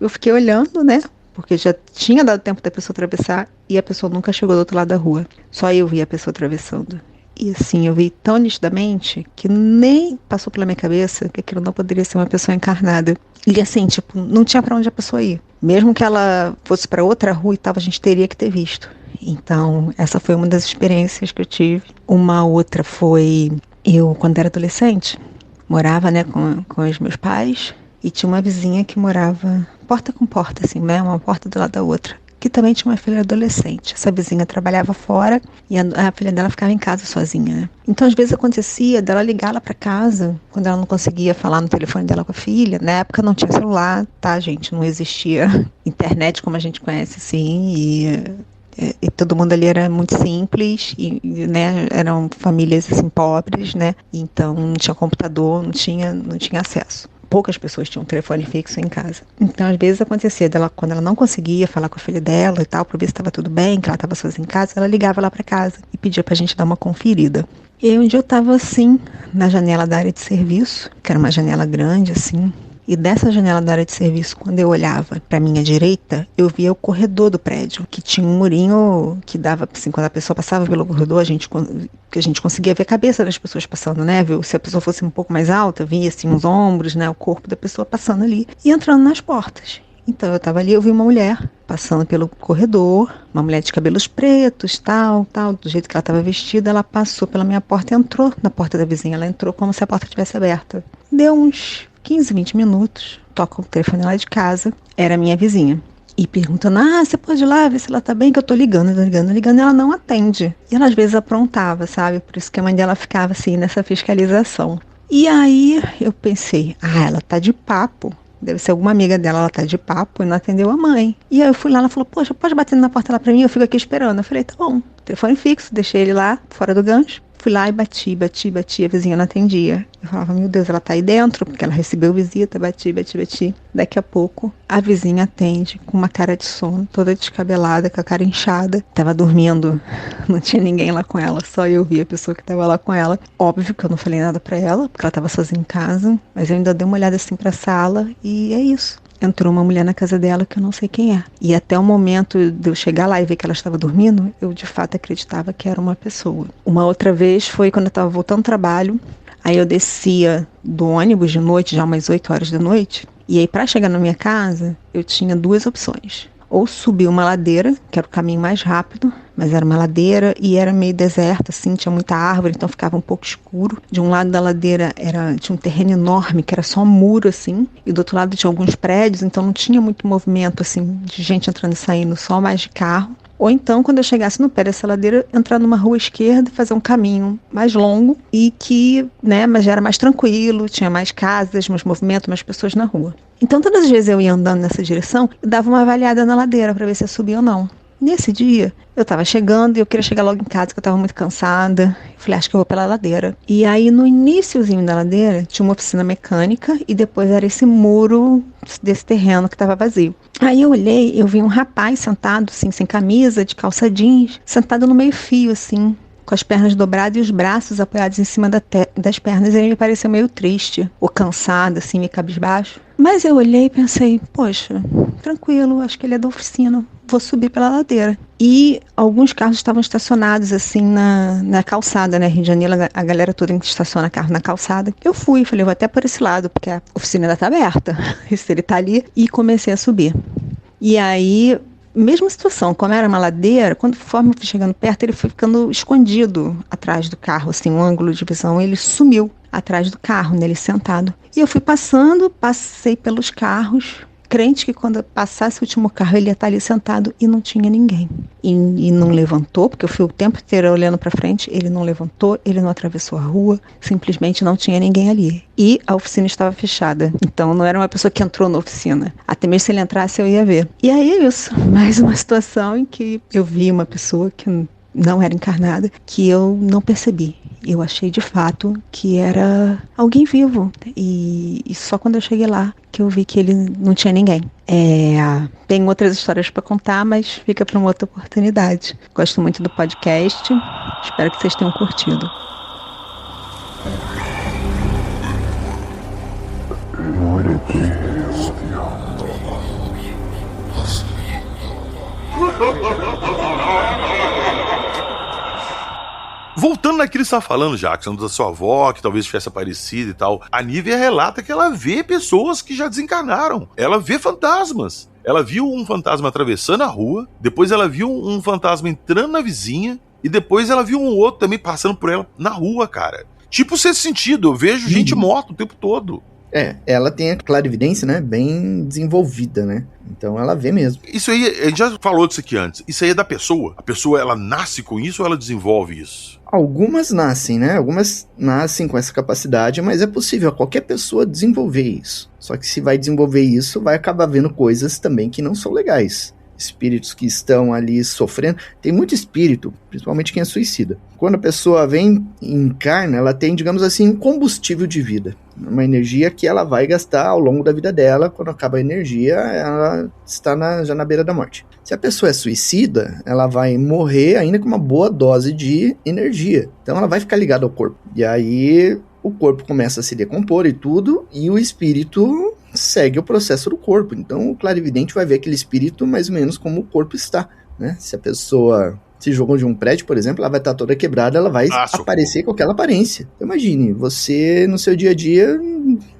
eu fiquei olhando, né? Porque já tinha dado tempo da pessoa atravessar e a pessoa nunca chegou do outro lado da rua. Só eu vi a pessoa atravessando. E assim, eu vi tão nitidamente que nem passou pela minha cabeça que aquilo não poderia ser uma pessoa encarnada. E assim, tipo, não tinha pra onde a pessoa ir. Mesmo que ela fosse pra outra rua e tal, a gente teria que ter visto. Então, essa foi uma das experiências que eu tive. Uma outra foi, eu, quando era adolescente, morava, né, com os meus pais. E tinha uma vizinha que morava porta com porta, assim, né, uma porta do lado da outra, que também tinha uma filha adolescente. Essa vizinha trabalhava fora e a filha dela ficava em casa sozinha, né? Então, às vezes acontecia dela ligar lá pra casa, quando ela não conseguia falar no telefone dela com a filha. Na época não tinha celular, tá, gente? Não existia internet como a gente conhece, assim, e todo mundo ali era muito simples, né, eram famílias assim pobres, né, então não tinha computador, não tinha acesso. Poucas pessoas tinham um telefone fixo em casa. Então, às vezes acontecia dela, quando ela não conseguia falar com a filha dela e tal, para ver se estava tudo bem, que ela estava sozinha em casa, ela ligava lá para casa e pedia pra gente dar uma conferida. E aí um dia eu estava assim, na janela da área de serviço, que era uma janela grande assim, e dessa janela da área de serviço, quando eu olhava para minha direita, eu via o corredor do prédio, que tinha um murinho que dava, assim, quando a pessoa passava pelo corredor, a gente conseguia ver a cabeça das pessoas passando, né? Se a pessoa fosse um pouco mais alta, via assim os ombros, né? O corpo da pessoa passando ali e entrando nas portas. Então eu estava ali, eu vi uma mulher passando pelo corredor, uma mulher de cabelos pretos, tal, do jeito que ela estava vestida, ela passou pela minha porta e entrou na porta da vizinha, ela entrou como se a porta estivesse aberta. Deu uns 15, 20 minutos, toca o telefone lá de casa, era a minha vizinha. E perguntando, você pode ir lá ver se ela tá bem, que eu tô ligando, e ela não atende. E ela às vezes aprontava, sabe? Por isso que a mãe dela ficava assim, nessa fiscalização. E aí eu pensei, ela tá de papo. Deve ser alguma amiga dela, ela tá de papo e não atendeu a mãe. E aí eu fui lá, ela falou, poxa, pode bater na porta lá pra mim? Eu fico aqui esperando. Eu falei, tá bom. Telefone fixo, deixei ele lá, fora do gancho. Fui lá e bati, a vizinha não atendia. Eu falava, meu Deus, ela tá aí dentro, porque ela recebeu visita, bati. Daqui a pouco, a vizinha atende com uma cara de sono, toda descabelada, com a cara inchada. Tava dormindo, não tinha ninguém lá com ela, só eu vi a pessoa que tava lá com ela. Óbvio que eu não falei nada pra ela, porque ela tava sozinha em casa, mas eu ainda dei uma olhada assim pra sala e é isso. Entrou uma mulher na casa dela que eu não sei quem é. E até o momento de eu chegar lá e ver que ela estava dormindo, eu de fato acreditava que era uma pessoa. Uma outra vez foi quando eu estava voltando do trabalho, aí eu descia do ônibus de noite, já umas 8 horas da noite, e aí para chegar na minha casa, eu tinha duas opções. Ou subir uma ladeira, que era o caminho mais rápido, mas era uma ladeira e era meio deserta, assim, tinha muita árvore, então ficava um pouco escuro. De um lado da ladeira tinha um terreno enorme, que era só um muro, assim, e do outro lado tinha alguns prédios, então não tinha muito movimento, assim, de gente entrando e saindo, só mais de carro. Ou então, quando eu chegasse no pé dessa ladeira, entrar numa rua esquerda e fazer um caminho mais longo e que, né, mas já era mais tranquilo, tinha mais casas, mais movimento, mais pessoas na rua. Então, todas as vezes eu ia andando nessa direção, eu dava uma avaliada na ladeira para ver se eu subia ou não. Nesse dia, eu tava chegando e eu queria chegar logo em casa, que eu tava muito cansada. Eu falei, acho que eu vou pela ladeira. E aí, no iniciozinho da ladeira, tinha uma oficina mecânica e depois era esse muro desse terreno que tava vazio. Aí eu olhei, eu vi um rapaz sentado, assim, sem camisa, de calça jeans, sentado no meio-fio, assim, com as pernas dobradas e os braços apoiados em cima das pernas. Ele me pareceu meio triste, ou cansado, assim, meio cabisbaixo. Mas eu olhei e pensei, poxa, tranquilo, acho que ele é da oficina, vou subir pela ladeira. E alguns carros estavam estacionados, assim, na calçada, né? Rio de Janeiro, a galera toda estaciona carro na calçada. Eu fui, falei, vou até por esse lado, porque a oficina ainda tá aberta, se ele tá ali, e comecei a subir. E aí, mesma situação, como era uma ladeira, conforme eu fui chegando perto, ele foi ficando escondido atrás do carro, assim, um ângulo de visão, ele sumiu atrás do carro, nele sentado. E eu fui passei pelos carros, crente que quando eu passasse o último carro, ele ia estar ali sentado e não tinha ninguém. E não levantou, porque eu fui o tempo inteiro olhando para frente, ele não levantou, ele não atravessou a rua, simplesmente não tinha ninguém ali. E a oficina estava fechada, então não era uma pessoa que entrou na oficina. Até mesmo se ele entrasse, eu ia ver. E aí é isso, mais uma situação em que eu vi uma pessoa que não era encarnada, que eu não percebi. Eu achei de fato que era alguém vivo. E só quando eu cheguei lá que eu vi que ele não tinha ninguém. Tem outras histórias para contar, mas fica para uma outra oportunidade. Gosto muito do podcast. Espero que vocês tenham curtido. Voltando naquilo que você estava falando, Jackson, da sua avó, que talvez tivesse aparecido e tal, a Nívia relata que ela vê pessoas que já desencarnaram. Ela vê fantasmas. Ela viu um fantasma atravessando a rua, depois ela viu um fantasma entrando na vizinha, e depois ela viu um outro também passando por ela na rua, cara. Tipo, sexto sentido, eu vejo gente morta o tempo todo. Ela tem a clarividência, né, bem desenvolvida, né? Então ela vê mesmo. Isso aí, a gente já falou disso aqui antes. Isso aí é da pessoa. A pessoa, ela nasce com isso ou ela desenvolve isso? Algumas nascem, né? Algumas nascem com essa capacidade, mas é possível qualquer pessoa desenvolver isso. Só que se vai desenvolver isso, vai acabar vendo coisas também que não são legais. Espíritos que estão ali sofrendo. Tem muito espírito, principalmente quem é suicida. Quando a pessoa vem e encarna, ela tem, digamos assim, um combustível de vida. Uma energia que ela vai gastar ao longo da vida dela. Quando acaba a energia, ela está já na beira da morte. Se a pessoa é suicida, ela vai morrer ainda com uma boa dose de energia. Então ela vai ficar ligada ao corpo. E aí o corpo começa a se decompor e tudo, e o espírito segue o processo do corpo. Então o clarividente vai ver aquele espírito mais ou menos como o corpo está, né? Se a pessoa se jogou de um prédio, por exemplo, ela vai estar toda quebrada, ela vai aparecer com aquela aparência. Então, imagine, você no seu dia a dia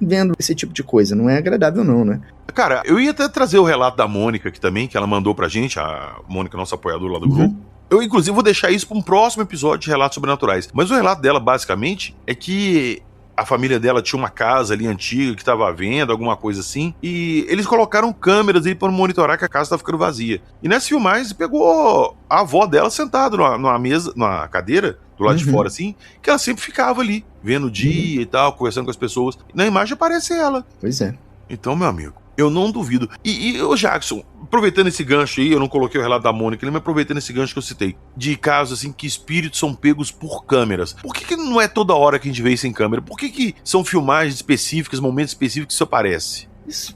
vendo esse tipo de coisa. Não é agradável não, né? Cara, eu ia até trazer o relato da Mônica aqui também, que ela mandou pra gente, a Mônica, nossa apoiadora lá do grupo. Eu, inclusive, vou deixar isso para um próximo episódio de Relatos Sobrenaturais. Mas o relato dela, basicamente, é que a família dela tinha uma casa ali antiga que estava à venda, alguma coisa assim, e eles colocaram câmeras aí para monitorar que a casa estava ficando vazia. E nessa filmagem pegou a avó dela sentada numa mesa, numa cadeira do lado de fora, assim, que ela sempre ficava ali, vendo o dia e tal, conversando com as pessoas. E na imagem aparece ela. Pois é. Então, meu amigo, eu não duvido. E ô Jackson, aproveitando esse gancho aí, eu não coloquei o relato da Mônica, mas aproveitando esse gancho que eu citei, de casos assim que espíritos são pegos por câmeras. Por que não é toda hora que a gente vê isso em câmera? Por que são filmagens específicas, momentos específicos que isso aparece?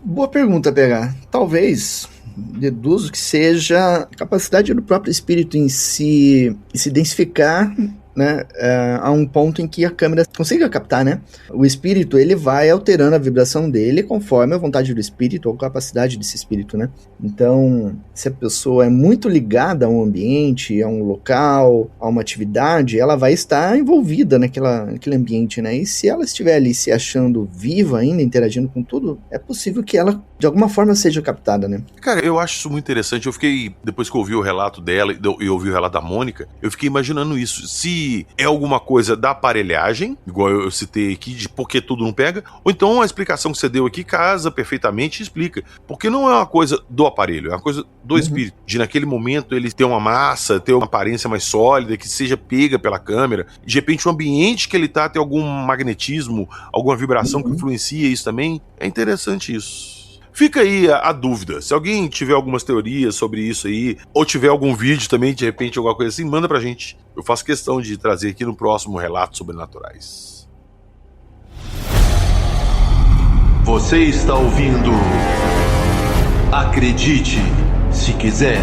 Boa pergunta, PH. Talvez, deduzo que seja a capacidade do próprio espírito em se densificar, né, a um ponto em que a câmera consiga captar, né? O espírito, ele vai alterando a vibração dele conforme a vontade do espírito ou a capacidade desse espírito, né? Então, se a pessoa é muito ligada a um ambiente, a um local, a uma atividade, ela vai estar envolvida naquele ambiente, né? E se ela estiver ali se achando viva ainda, interagindo com tudo, é possível que ela, de alguma forma, seja captada, né? Cara, eu acho isso muito interessante. Eu fiquei, depois que eu ouvi o relato dela e ouvi o relato da Mônica, eu fiquei imaginando isso. Se é alguma coisa da aparelhagem, igual eu citei aqui, de por que tudo não pega, ou então a explicação que você deu aqui casa perfeitamente e explica. Porque não é uma coisa do aparelho, é uma coisa do espírito. De naquele momento ele ter uma massa, ter uma aparência mais sólida, que seja pega pela câmera. De repente o ambiente que ele tá tem algum magnetismo, alguma vibração que influencia isso também. É interessante isso. Fica aí a dúvida. Se alguém tiver algumas teorias sobre isso aí, ou tiver algum vídeo também, de repente, alguma coisa assim, manda pra gente. Eu faço questão de trazer aqui no próximo Relatos Sobrenaturais. Você está ouvindo Acredite Se Quiser.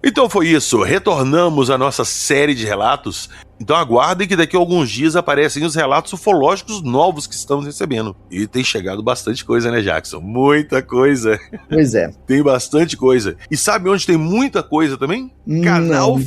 Então foi isso, retornamos à nossa série de relatos. Então aguardem que daqui a alguns dias aparecem os relatos ufológicos novos que estamos recebendo. E tem chegado bastante coisa, né, Jackson? Muita coisa. Pois é. Tem bastante coisa. E sabe onde tem muita coisa também? Canal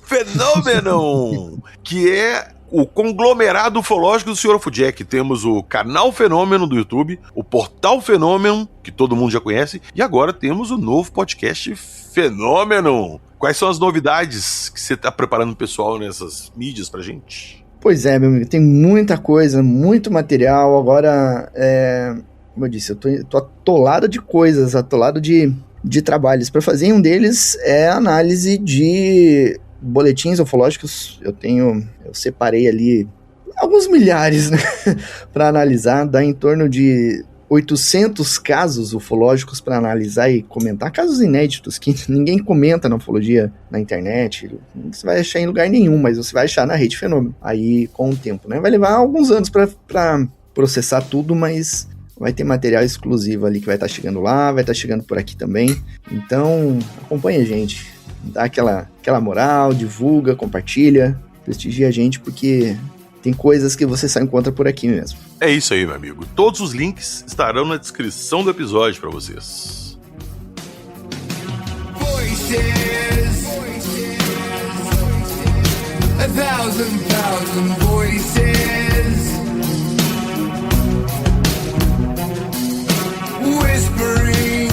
Fenômeno, que é o conglomerado ufológico do Sr. Afrojack. Temos o Canal Fenômeno do YouTube, o Portal Fenômeno, que todo mundo já conhece, e agora temos o novo podcast Fenômeno. Quais são as novidades que você está preparando o pessoal nessas mídias pra gente? Pois é, meu amigo, tem muita coisa, muito material. Agora, como eu disse, eu tô atolado de coisas, atolado de trabalhos para fazer. E um deles é a análise de boletins ufológicos. Eu separei ali alguns milhares, né, para analisar. Dá em torno de 800 casos ufológicos para analisar e comentar, casos inéditos que ninguém comenta na ufologia na internet. Você vai achar em lugar nenhum, mas você vai achar na Rede Fenômeno. Aí, com o tempo, né? Vai levar alguns anos para processar tudo, mas vai ter material exclusivo ali que vai estar chegando lá, vai estar chegando por aqui também. Então, acompanha a gente, dá aquela moral, divulga, compartilha, prestigia a gente, porque tem coisas que você só encontra por aqui mesmo. É isso aí, meu amigo. Todos os links estarão na descrição do episódio para vocês. voices, a thousand voices, whispering,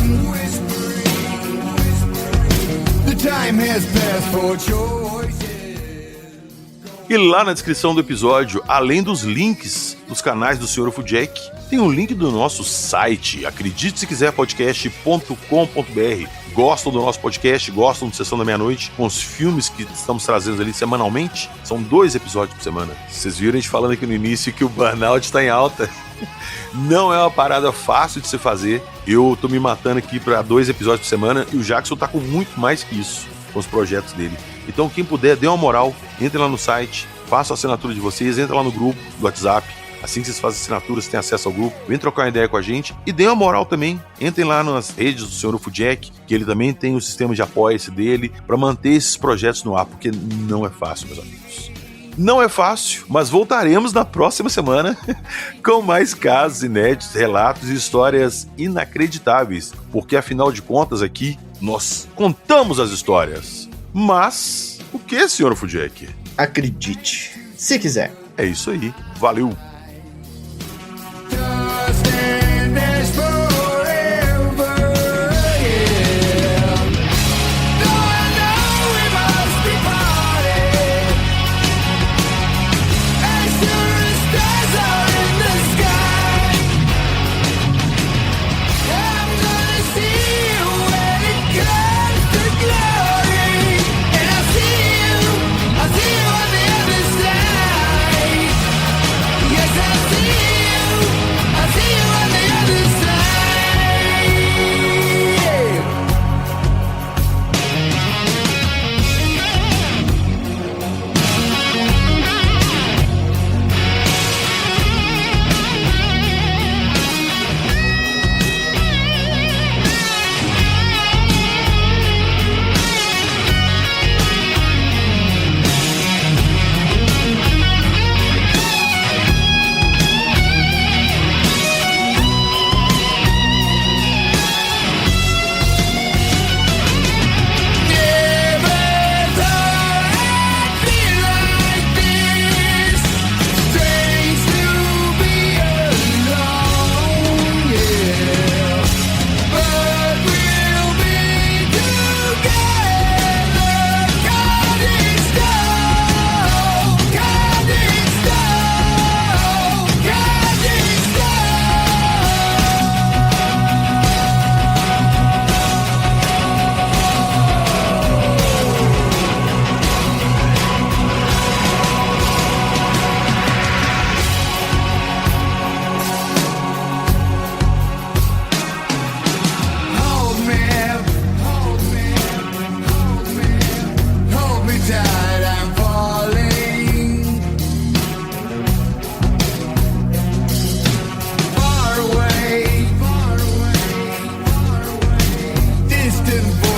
the time has passed for choices. E lá na descrição do episódio, além dos links dos canais do Sr. Fujack, tem um link do nosso site, acredite-se-quiser-podcast.com.br. Gostam do nosso podcast? Gostam do Sessão da Meia-Noite? Com os filmes que estamos trazendo ali semanalmente? São 2 episódios por semana. Vocês viram a gente falando aqui no início que o burnout está em alta. Não é uma parada fácil de se fazer. Eu tô me matando aqui para 2 episódios por semana e o Jackson tá com muito mais que isso com os projetos dele. Então quem puder, dê uma moral, entre lá no site, faça a assinatura de vocês, entra lá no grupo do WhatsApp. Assim que vocês fazem assinatura, vocês têm acesso ao grupo. Vem trocar uma ideia com a gente. E dê uma moral também. Entrem lá nas redes do Sr. Fujack, que ele também tem o sistema de apoio-se dele, para manter esses projetos no ar, porque não é fácil, meus amigos. Não é fácil, mas voltaremos na próxima semana com mais casos inéditos, relatos e histórias inacreditáveis. Porque, afinal de contas, aqui nós contamos as histórias. Mas, o que, Sr. Fujack? Acredite, se quiser. É isso aí. Valeu!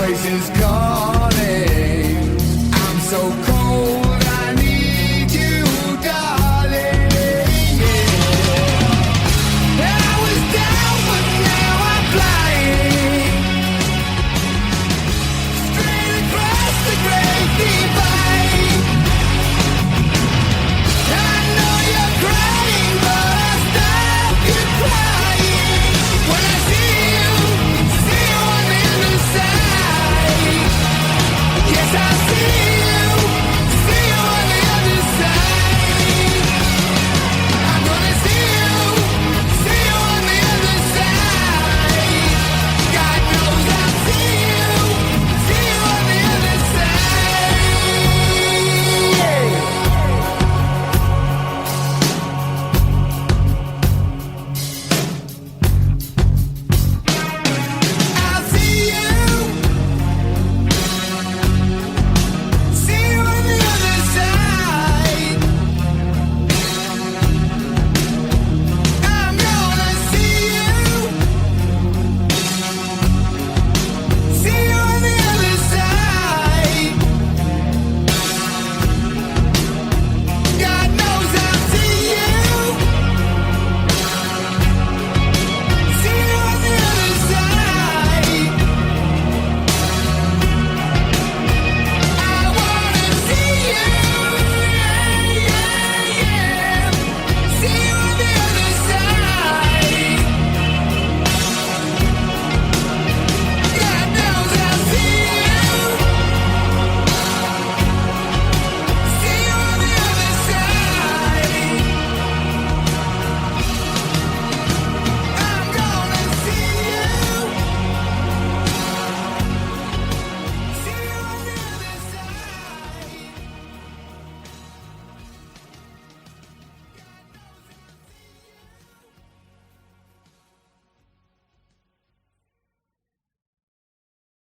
Voices come.